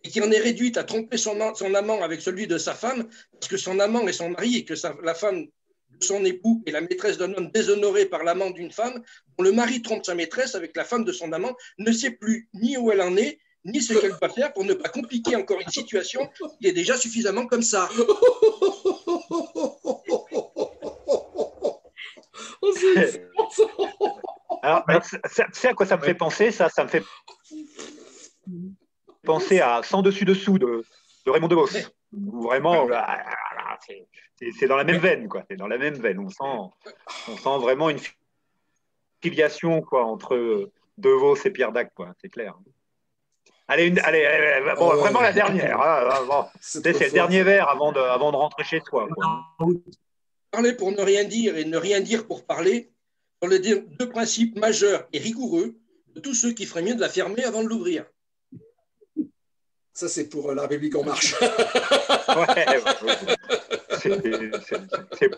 et qui en est réduite à tromper son amant avec celui de sa femme, parce que son amant est son mari et que la femme de son époux est la maîtresse d'un homme déshonoré par l'amant d'une femme, dont le mari trompe sa maîtresse avec la femme de son amant, ne sait plus ni où elle en est, ni ce qu'elle doit faire pour ne pas compliquer encore une situation qui est déjà suffisamment comme ça. Alors, c'est à quoi ça me fait penser, ça me fait penser à Sans dessus-dessous de Raymond DeVos. Où vraiment, c'est dans la même veine, quoi. C'est dans la même veine. On sent vraiment une filiation, quoi, entre DeVos et Pierre Dac, quoi. C'est clair. Allez, bon, vraiment la dernière. Hein, bon. C'est le dernier verre avant de rentrer chez soi, quoi. Parler pour ne rien dire et ne rien dire pour parler sont les 2 principes majeurs et rigoureux de tous ceux qui feraient mieux de la fermer avant de l'ouvrir. Ça, c'est pour La République En Marche.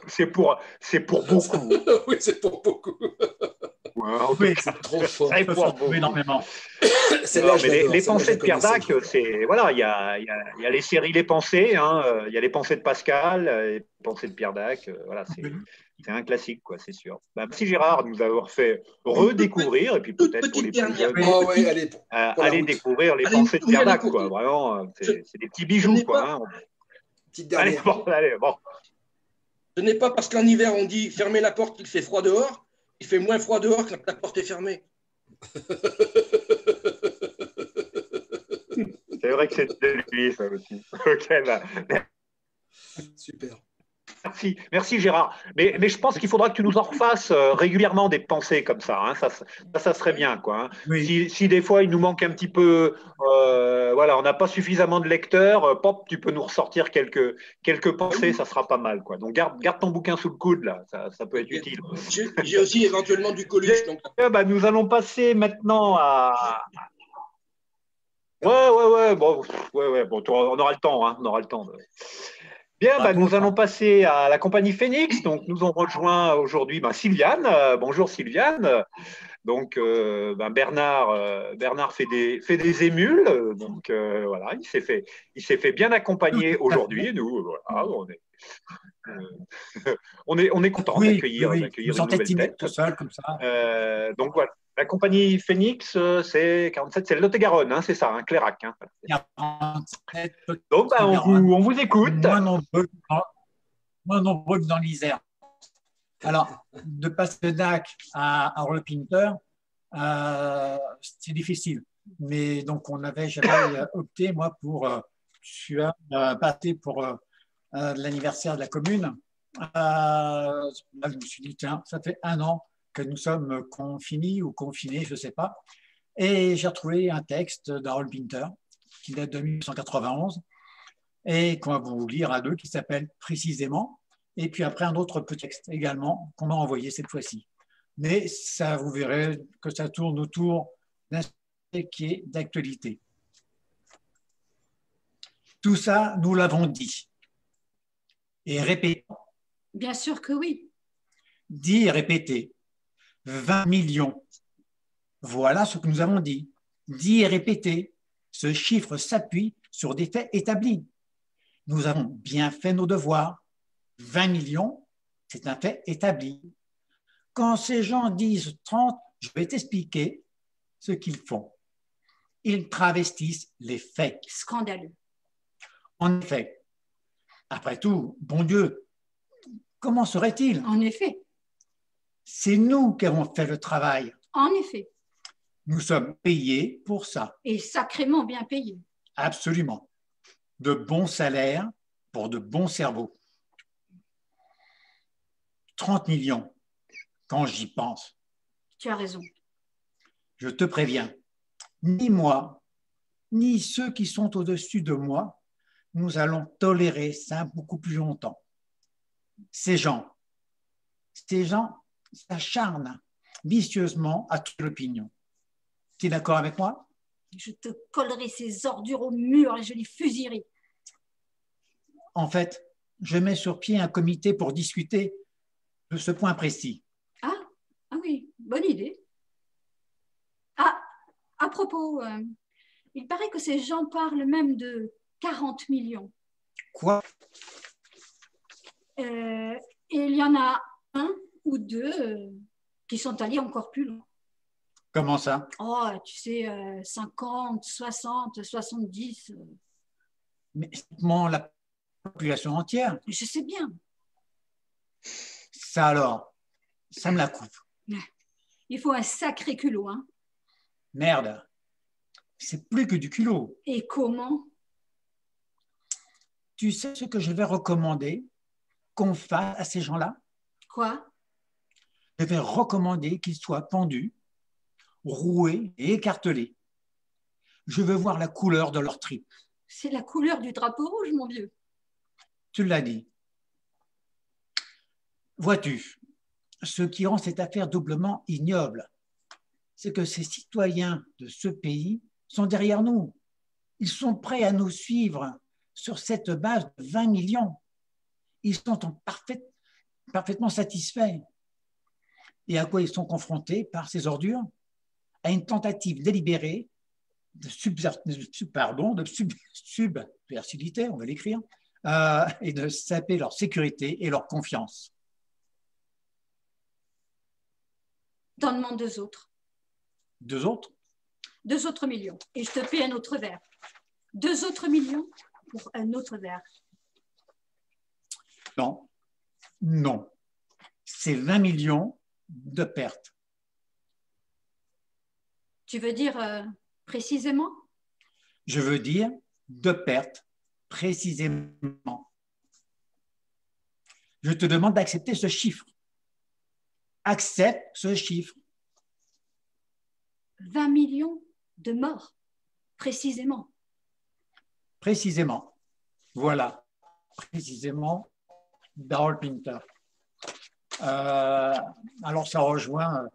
C'est pour beaucoup. Oui, c'est pour beaucoup. Oui, c'est trop fort. Ça pour beaucoup. Énormément. Les pensées de Pierre Dac, c'est voilà, il y a les séries Les Pensées, hein, il y a les pensées de Pascal, les pensées de Pierre Dac, voilà, c'est un classique, quoi, c'est sûr. Merci Gérard de nous avoir fait redécouvrir et puis peut-être pour les plus jeunes, allez découvrir les pensées de Pierre Dac, quoi. Vraiment, c'est des petits bijoux, quoi. Hein. Petite dernière. Allez, bon. Ce n'est pas parce qu'en hiver on dit fermez la porte qu'il fait froid dehors, il fait moins froid dehors quand la porte est fermée. C'est vrai que c'est de lui, ça aussi. Ok, bah. Super. Merci Gérard. Mais je pense qu'il faudra que tu nous en refasses régulièrement des pensées comme ça. Hein. Ça serait bien, quoi. Hein. Oui. Si des fois il nous manque un petit peu, voilà, on n'a pas suffisamment de lecteurs, pop, tu peux nous ressortir quelques pensées, ça sera pas mal, quoi. Donc garde ton bouquin sous le coude là, ça peut être utile. J'ai aussi éventuellement du Coluche. Donc... nous allons passer maintenant à. Ouais. Bon, on aura le temps, hein. On aura le temps. Bien, nous allons passer à la compagnie Phoenix. Donc, nous ont rejoint aujourd'hui Sylviane. Bonjour Sylviane. Donc, Bernard fait des émules. Donc, voilà, il s'est fait bien accompagner aujourd'hui. Nous, voilà, on est content d'accueillir une nouvelle tête. Tout seul, comme ça. Donc, voilà. La compagnie Phoenix, c'est 47, c'est le Lot-et-Garonne, hein, c'est ça, un Clérac. Hein. 47, donc, on vous écoute. Moins nombreux que dans l'Isère. Alors, de passer de Dac à Rollo Pinter, c'est difficile. Mais donc, j'avais opté, moi, pour passer pour l'anniversaire de la commune. Là, je me suis dit, tiens, ça fait 1 an que nous sommes confinés, je ne sais pas. Et j'ai retrouvé un texte d'Harold Pinter qui date de 1991 et qu'on va vous lire à 2, qui s'appelle Précisément. Et puis après, un autre petit texte également qu'on m'a envoyé cette fois-ci. Mais ça, vous verrez que ça tourne autour d'un sujet qui est d'actualité. Tout ça, nous l'avons dit. Et répété. Bien sûr que oui. Dit et répété. 20 millions. Voilà ce que nous avons dit. Dit et répété. Ce chiffre s'appuie sur des faits établis. Nous avons bien fait nos devoirs. 20 millions, c'est un fait établi. Quand ces gens disent 30, je vais t'expliquer ce qu'ils font. Ils travestissent les faits. Scandaleux. En effet, après tout, bon Dieu, comment serait-il? En effet. C'est nous qui avons fait le travail. En effet. Nous sommes payés pour ça. Et sacrément bien payés. Absolument. De bons salaires pour de bons cerveaux. 30 millions, quand j'y pense. Tu as raison. Je te préviens, ni moi, ni ceux qui sont au-dessus de moi, nous allons tolérer ça beaucoup plus longtemps. Ces gens s'acharnent vicieusement à toute l'opinion. Tu es d'accord avec moi? Je te collerai ces ordures au mur et je les fusillerai. En fait, je mets sur pied un comité pour discuter de ce point précis. Ah oui, bonne idée. Ah, à propos, il paraît que ces gens parlent même de 40 millions. Quoi? Et il y en a un ou deux qui sont allés encore plus loin. Comment ça? Oh, tu sais, 50, 60, 70. Mais seulement la population entière. Je sais bien. Ça alors, ça me la coupe. Il faut un sacré culot, hein. Merde, c'est plus que du culot. Et comment? Tu sais ce que je vais recommander qu'on fasse à ces gens-là? Quoi? Je vais recommander qu'ils soient pendus, roués et écartelés. Je veux voir la couleur de leurs tripes. C'est la couleur du drapeau rouge, mon vieux. Tu l'as dit. Vois-tu, ce qui rend cette affaire doublement ignoble, c'est que ces citoyens de ce pays sont derrière nous. Ils sont prêts à nous suivre sur cette base de 20 millions. Ils sont parfaitement satisfaits. Et à quoi ils sont confrontés par ces ordures? À une tentative délibérée de subversivité, on va l'écrire, et de saper leur sécurité et leur confiance. Donne-moi 2 autres. 2 autres? 2 autres millions. Et je te paie un autre verre. 2 autres millions pour un autre verre. Non, non. C'est 20 millions de pertes. Tu veux dire précisément? Je veux dire de pertes, précisément. Je te demande d'accepter ce chiffre. Accepte ce chiffre. 20 millions de morts, précisément. Précisément. Voilà. Précisément, Darrell Pinter. Alors, ça rejoint.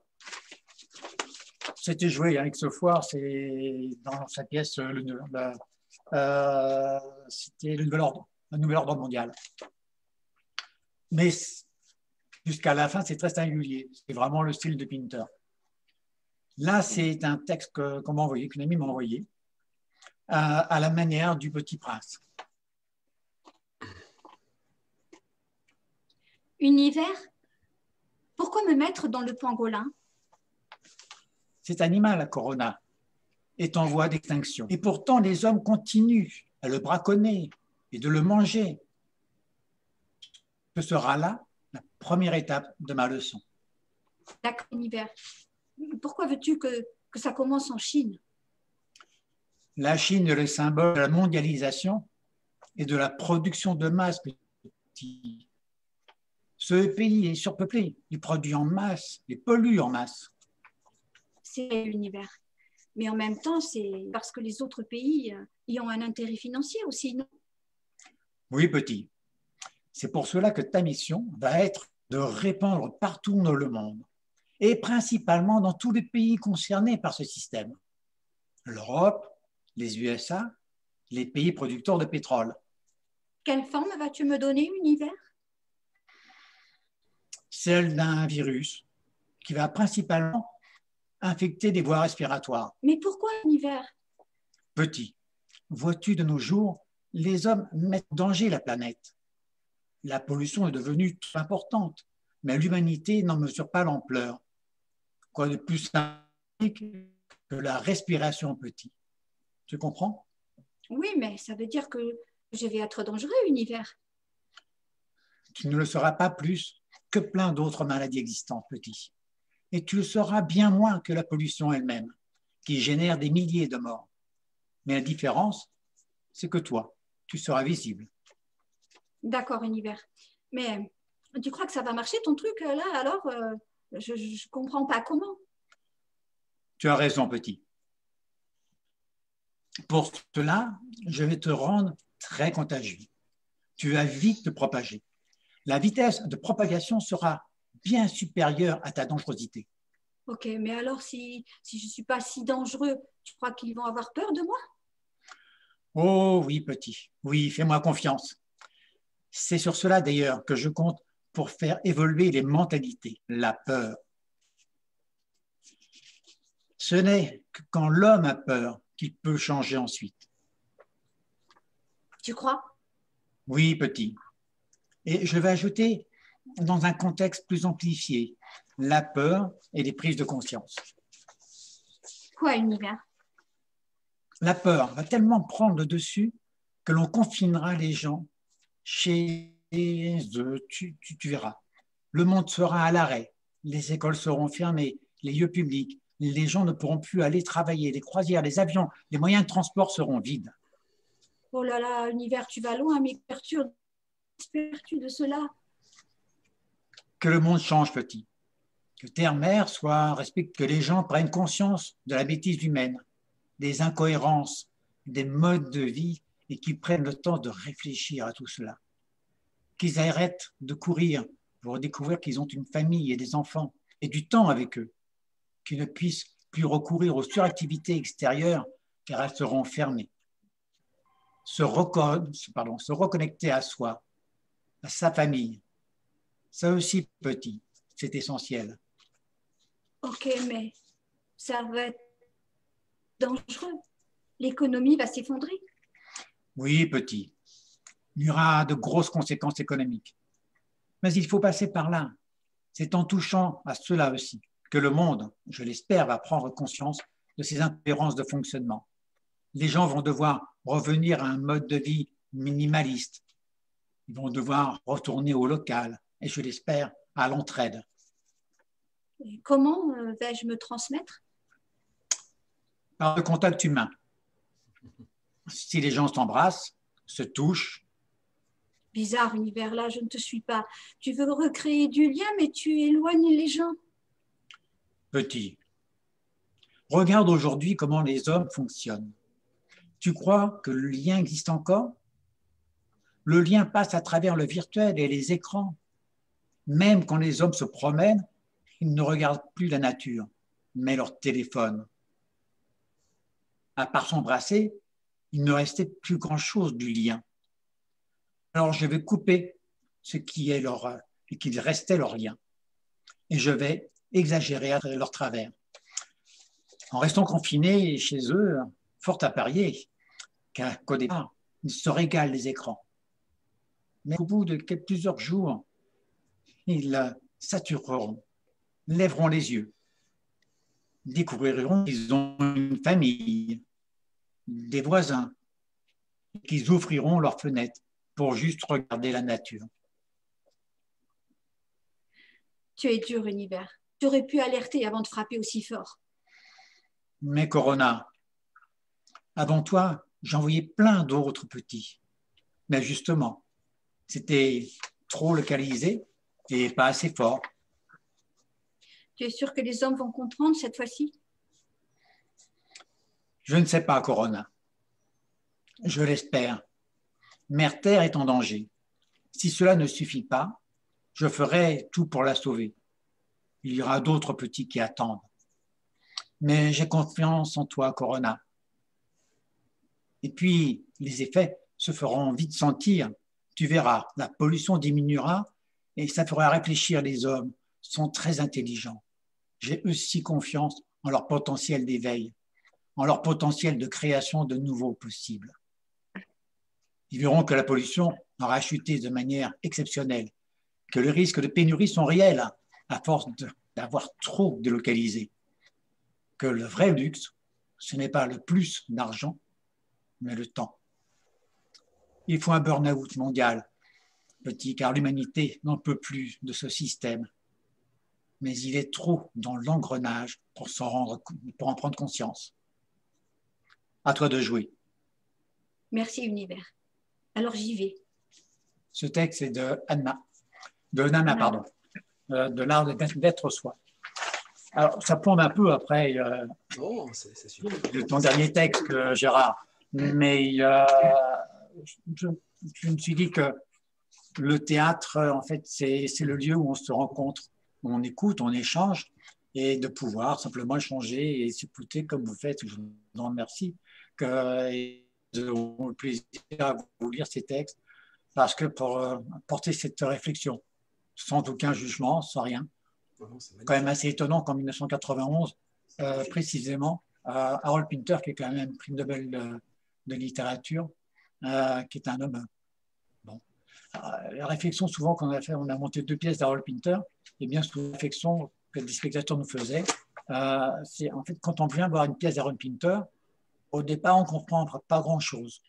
C'était joué avec ce foire, c'est dans sa pièce, c'était le nouvel ordre mondial. Mais jusqu'à la fin, c'est très singulier. C'est vraiment le style de Pinter. Là, c'est un texte qu'on m'a envoyé, qu'une amie m'a envoyé, à la manière du Petit Prince. Univers? Pourquoi me mettre dans le pangolin? Cet animal, la corona, est en voie d'extinction. Et pourtant, les hommes continuent à le braconner et de le manger. Ce sera là la première étape de ma leçon. D'accord, Univers. Pourquoi veux-tu que ça commence en Chine? La Chine est le symbole de la mondialisation et de la production de masse. Ce pays est surpeuplé, il produit en masse, il pollue en masse. C'est l'univers. Mais en même temps, c'est parce que les autres pays y ont un intérêt financier aussi, non? Oui, petit. C'est pour cela que ta mission va être de répandre partout dans le monde, et principalement dans tous les pays concernés par ce système. L'Europe, les USA, les pays producteurs de pétrole. Quelle forme vas-tu me donner, Univers? Celle d'un virus qui va principalement infecter des voies respiratoires. Mais pourquoi, Univers? Petit, vois-tu, de nos jours, les hommes mettent en danger la planète. La pollution est devenue trop importante, mais l'humanité n'en mesure pas l'ampleur. Quoi de plus simple que la respiration, petit? Tu comprends? Oui, mais ça veut dire que je vais être dangereux, Univers. Tu ne le seras pas plus que plein d'autres maladies existantes, petit. Et tu le sauras bien moins que la pollution elle-même, qui génère des milliers de morts. Mais la différence, c'est que toi, tu seras visible. D'accord, Univers. Mais tu crois que ça va marcher ton truc là? Alors, je ne comprends pas comment. Tu as raison, petit. Pour cela, je vais te rendre très contagieux. Tu vas vite te propager. La vitesse de propagation sera bien supérieure à ta dangerosité. Ok, mais alors si je ne suis pas si dangereux, tu crois qu'ils vont avoir peur de moi? Oh oui, petit. Oui, fais-moi confiance. C'est sur cela d'ailleurs que je compte pour faire évoluer les mentalités, la peur. Ce n'est que quand l'homme a peur qu'il peut changer ensuite. Tu crois? Oui, petit. Et je vais ajouter, dans un contexte plus amplifié, la peur et les prises de conscience. Quoi, Univers? La peur va tellement prendre le dessus que l'on confinera les gens chez eux. Tu verras. Le monde sera à l'arrêt. Les écoles seront fermées, les lieux publics. Les gens ne pourront plus aller travailler. Les croisières, les avions, les moyens de transport seront vides. Oh là là, Univers, tu vas loin, mais qu'espères-tu de cela? Que le monde change, petit. Que terre-mère soit respecte, que les gens prennent conscience de la bêtise humaine, des incohérences, des modes de vie et qu'ils prennent le temps de réfléchir à tout cela. Qu'ils arrêtent de courir pour découvrir qu'ils ont une famille et des enfants et du temps avec eux. Qu'ils ne puissent plus recourir aux suractivités extérieures car elles seront fermées. Se reconnecter à soi, à sa famille. Ça aussi, petit, c'est essentiel. Ok, mais ça va être dangereux. L'économie va s'effondrer. Oui, petit. Il y aura de grosses conséquences économiques. Mais il faut passer par là. C'est en touchant à cela aussi que le monde, je l'espère, va prendre conscience de ces incohérences de fonctionnement. Les gens vont devoir revenir à un mode de vie minimaliste. Ils vont devoir retourner au local et, je l'espère, à l'entraide. Et comment vais-je me transmettre? Par le contact humain. Si les gens s'embrassent, se touchent. Bizarre, Univers, là, je ne te suis pas. Tu veux recréer du lien, mais tu éloignes les gens. Petit. Regarde aujourd'hui comment les hommes fonctionnent. Tu crois que le lien existe encore? Le lien passe à travers le virtuel et les écrans. Même quand les hommes se promènent, ils ne regardent plus la nature, mais leur téléphone. À part s'embrasser, il ne restait plus grand-chose du lien. Alors je vais couper ce qui restait leur lien. Et je vais exagérer à leur travers. En restant confinés chez eux, fort à parier, qu'au départ, ils se régalent des écrans. Mais au bout de plusieurs jours, ils satureront, lèveront les yeux, découvriront qu'ils ont une famille, des voisins, qu'ils ouvriront leurs fenêtres pour juste regarder la nature. Tu es dur, Univers. Tu aurais pu alerter avant de frapper aussi fort. Mais Corona, avant toi, j'en voyais plein d'autres petits. Mais justement, c'était trop localisé et pas assez fort. Tu es sûr que les hommes vont comprendre cette fois-ci? Je ne sais pas, Corona. Je l'espère. Mère Terre est en danger. Si cela ne suffit pas, je ferai tout pour la sauver. Il y aura d'autres petits qui attendent. Mais j'ai confiance en toi, Corona. Et puis, les effets se feront vite sentir. Tu verras, la pollution diminuera et ça fera réfléchir les hommes. Ils sont très intelligents. J'ai aussi confiance en leur potentiel d'éveil, en leur potentiel de création de nouveaux possibles. Ils verront que la pollution aura chuté de manière exceptionnelle, que les risques de pénurie sont réels à force d'avoir trop délocalisé, que le vrai luxe, ce n'est pas le plus d'argent, mais le temps. Il faut un burn-out mondial, petit, car l'humanité n'en peut plus de ce système. Mais il est trop dans l'engrenage pour en prendre conscience. À toi de jouer. Merci, Univers. Alors, j'y vais. Ce texte est de Nana, pardon, de l'art d'être soi. Alors, ça plombe un peu après de ton dernier texte, Gérard. Mais je me suis dit que le théâtre, en fait, c'est le lieu où on se rencontre, où on écoute, on échange, et de pouvoir simplement échanger et s'écouter comme vous faites. Je vous en remercie. Et le plaisir à vous lire ces textes, parce que pour porter cette réflexion, sans aucun jugement, sans rien, quand même assez étonnant qu'en 1991, précisément, Harold Pinter, qui est quand même un prix Nobel de littérature, qui est un homme. Bon. La réflexion souvent qu'on a fait, on a monté 2 pièces d'Harold Pinter, et bien sous la réflexion que des spectateurs nous faisaient, c'est en fait quand on vient voir une pièce d'Harold Pinter, au départ on ne comprend pas grand-chose.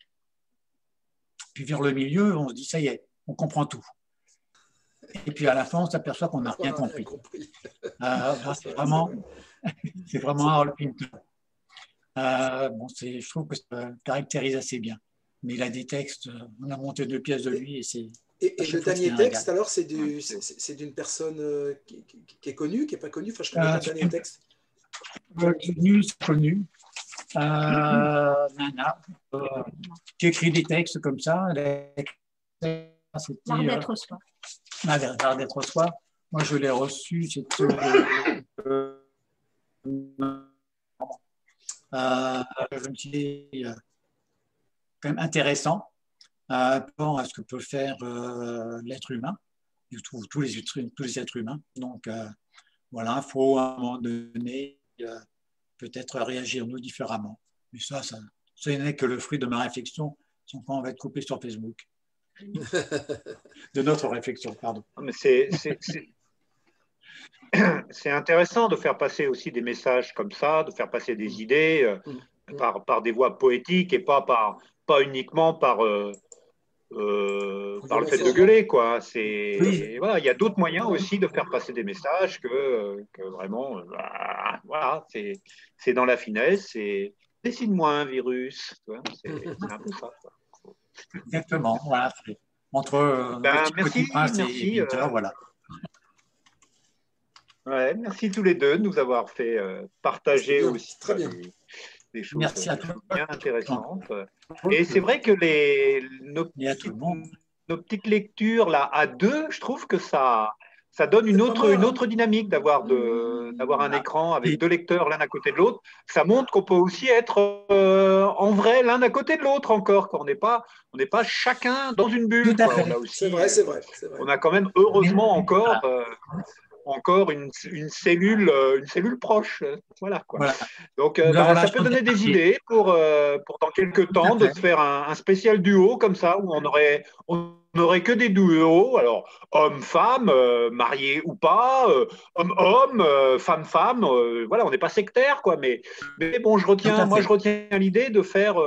Puis vers le milieu, on se dit ça y est, on comprend tout. Et puis à la fin, on s'aperçoit qu'on n'a rien compris. C'est vraiment Harold Pinter. Je trouve que ça caractérise assez bien. Mais il a des textes, on a monté 2 pièces de lui et c'est. Et le dernier texte, alors, c'est d'une personne qui est connue, qui n'est pas connue. Enfin, je connais le dernier texte. Connu. Nana, qui écrit des textes comme ça. L'art d'être soi. L'art d'être soi. Moi, je l'ai reçu. C'était je me suis dit, quand même intéressant à ce que peut faire l'être humain, tous les êtres humains. Donc, voilà, il faut à un moment donné peut-être réagir nous différemment. Mais ça n'est que le fruit de ma réflexion, sans quoi on va être coupé sur Facebook. De notre réflexion, pardon. Mais c'est intéressant de faire passer aussi des messages comme ça, de faire passer des idées par des voies poétiques et pas uniquement par le fait de gueuler, quoi. Voilà, il y a d'autres moyens aussi de faire passer des messages que vraiment, voilà, c'est dans la finesse. Dessine-moi un virus, c'est un peu ça, quoi. Exactement, voilà. Entre merci, et Pinter, voilà. Ouais, merci tous les deux de nous avoir fait partager aussi très bien. des choses bien intéressantes. Et c'est vrai que nos petites lectures là à 2, je trouve que ça donne une autre dynamique d'avoir un écran avec 2 lecteurs l'un à côté de l'autre. Ça montre qu'on peut aussi être en vrai l'un à côté de l'autre encore, qu'on n'est pas chacun dans une bulle. Tout à fait. C'est vrai. On a quand même heureusement encore une cellule proche. Voilà, quoi. Voilà. Donc, ça peut donner des idées pour dans quelques temps de se faire un spécial duo comme ça, où on n'aurait que des duos, alors homme-femme, marié ou pas, homme-homme, femme-femme, voilà, on n'est pas sectaire, quoi, mais bon, je retiens l'idée de faire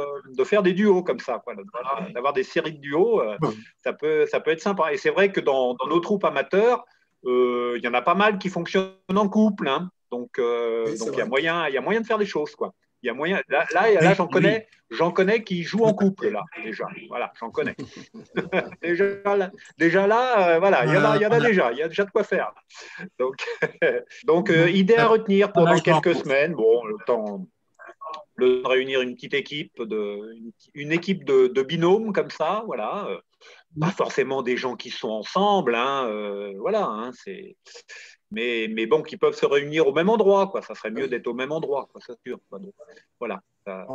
des duos comme ça, quoi, d'avoir des séries de duos, ça peut être sympa. Et c'est vrai que dans nos troupes amateurs, il y en a pas mal qui fonctionnent en couple, hein. Donc il y a moyen de faire des choses, quoi. Il y a moyen. Là, j'en connais qui jouent en couple, là, déjà. Voilà, j'en connais. déjà là, voilà, il y en a déjà. Il y a déjà de quoi faire. Donc idée à retenir pour dans quelques semaines. Bon, le temps de réunir une petite équipe, une équipe de binômes comme ça, voilà. Pas forcément des gens qui sont ensemble, hein, voilà. Hein, mais bon, qui peuvent se réunir au même endroit, quoi. Ça serait mieux d'être au même endroit, quoi, c'est sûr. Quoi. Donc, voilà.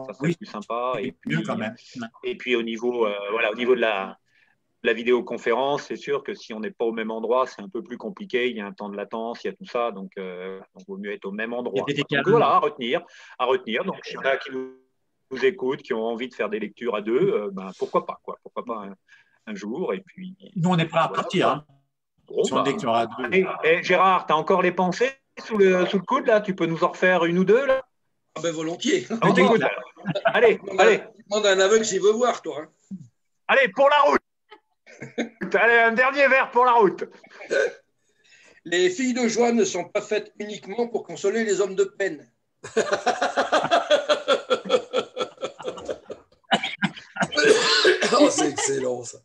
ça serait Oui, plus sympa. Et mieux puis, quand même. et puis au niveau, voilà, au niveau de la vidéoconférence, c'est sûr que si on n'est pas au même endroit, c'est un peu plus compliqué. Il y a un temps de latence, il y a tout ça, donc il vaut mieux être au même endroit. Il y a des Donc décalages. voilà, à retenir. Donc s'il y en a qui nous écoutent, qui ont envie de faire des lectures à deux, ben, pourquoi pas, quoi. Pourquoi pas un jour. Et puis Nous, on est prêt à voilà, partir. quoi. Hein. Bon, Si on bah, lecteur à deux. et Gérard, tu as encore les pensées sous le coude, là? Tu peux nous en refaire une ou deux, là? Ah ben volontiers. On t'écoute. Allez, allez. Demande à un aveugle s'il veut voir, toi. Hein. Allez, pour la route. Allez, un dernier verre pour la route. Les filles de joie ne sont pas faites uniquement pour consoler les hommes de peine. Oh, c'est excellent, ça.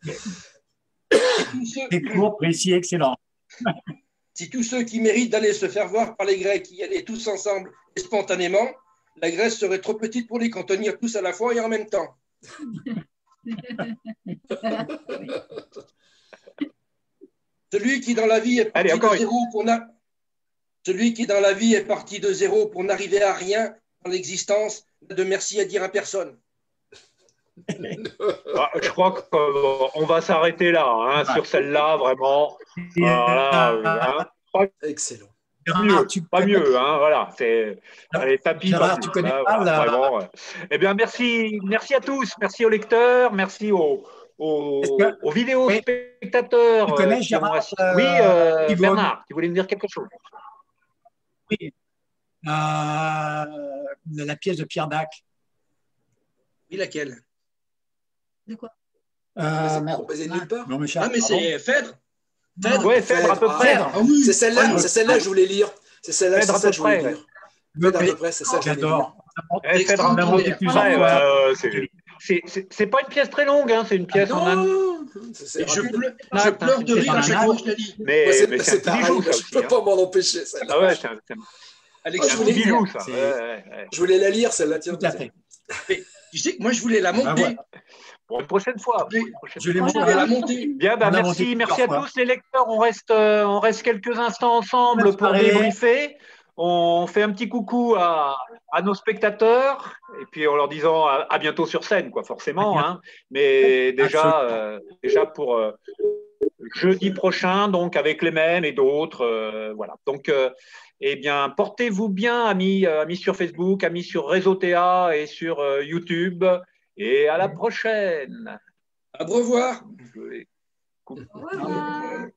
C'est court, précis, excellent. Si tous ceux qui méritent d'aller se faire voir par les Grecs y allaient tous ensemble et spontanément, la Grèce serait trop petite pour les contenir tous à la fois et en même temps. Celui qui dans la vie est parti de zéro Celui qui dans la vie est parti de zéro pour n'arriver à rien dans l'existence n'a de merci à dire à personne. Je crois qu'on va s'arrêter là, hein, sur celle-là, vraiment. Voilà, hein. Excellent. Pas mieux, hein, voilà. Allez, tapis. Gérard, tu connais pas la... Vraiment. Eh bien, merci à tous, merci aux lecteurs, merci aux vidéos spectateurs. Tu connais Gérard Oui, Bernard, tu voulais me dire quelque chose? Oui. La pièce de Pierre Dac. Oui, laquelle? De quoi? Non, mais c'est Phèdre. Oui, Phèdre à peu près. Ah, oui. C'est celle-là que je voulais lire. C'est celle-là que je voulais lire. Phèdre à peu près, c'est ça que j'adore. Phèdre à peu près. C'est pas une pièce très longue, hein, c'est une pièce en un. Je pleure de rire à chaque fois que je la lis. Mais c'est un bijou, ça aussi. Je peux pas m'en empêcher. Ah ouais, c'est un bijou, ça. Je voulais la lire, celle-là. Tout à fait. Tu sais que moi, je voulais la monter. Pour une prochaine fois. Je l'ai la monter. Bien, merci à tous les lecteurs. On reste quelques instants ensemble pour débriefer. On fait un petit coucou à nos spectateurs et puis en leur disant à bientôt sur scène, quoi, forcément. Hein. Mais déjà pour jeudi prochain, donc avec les mêmes et d'autres. Voilà. Donc, eh bien, portez-vous bien, amis sur Facebook, amis sur Réseau TA et sur YouTube. Et à la prochaine. Au revoir. Au revoir.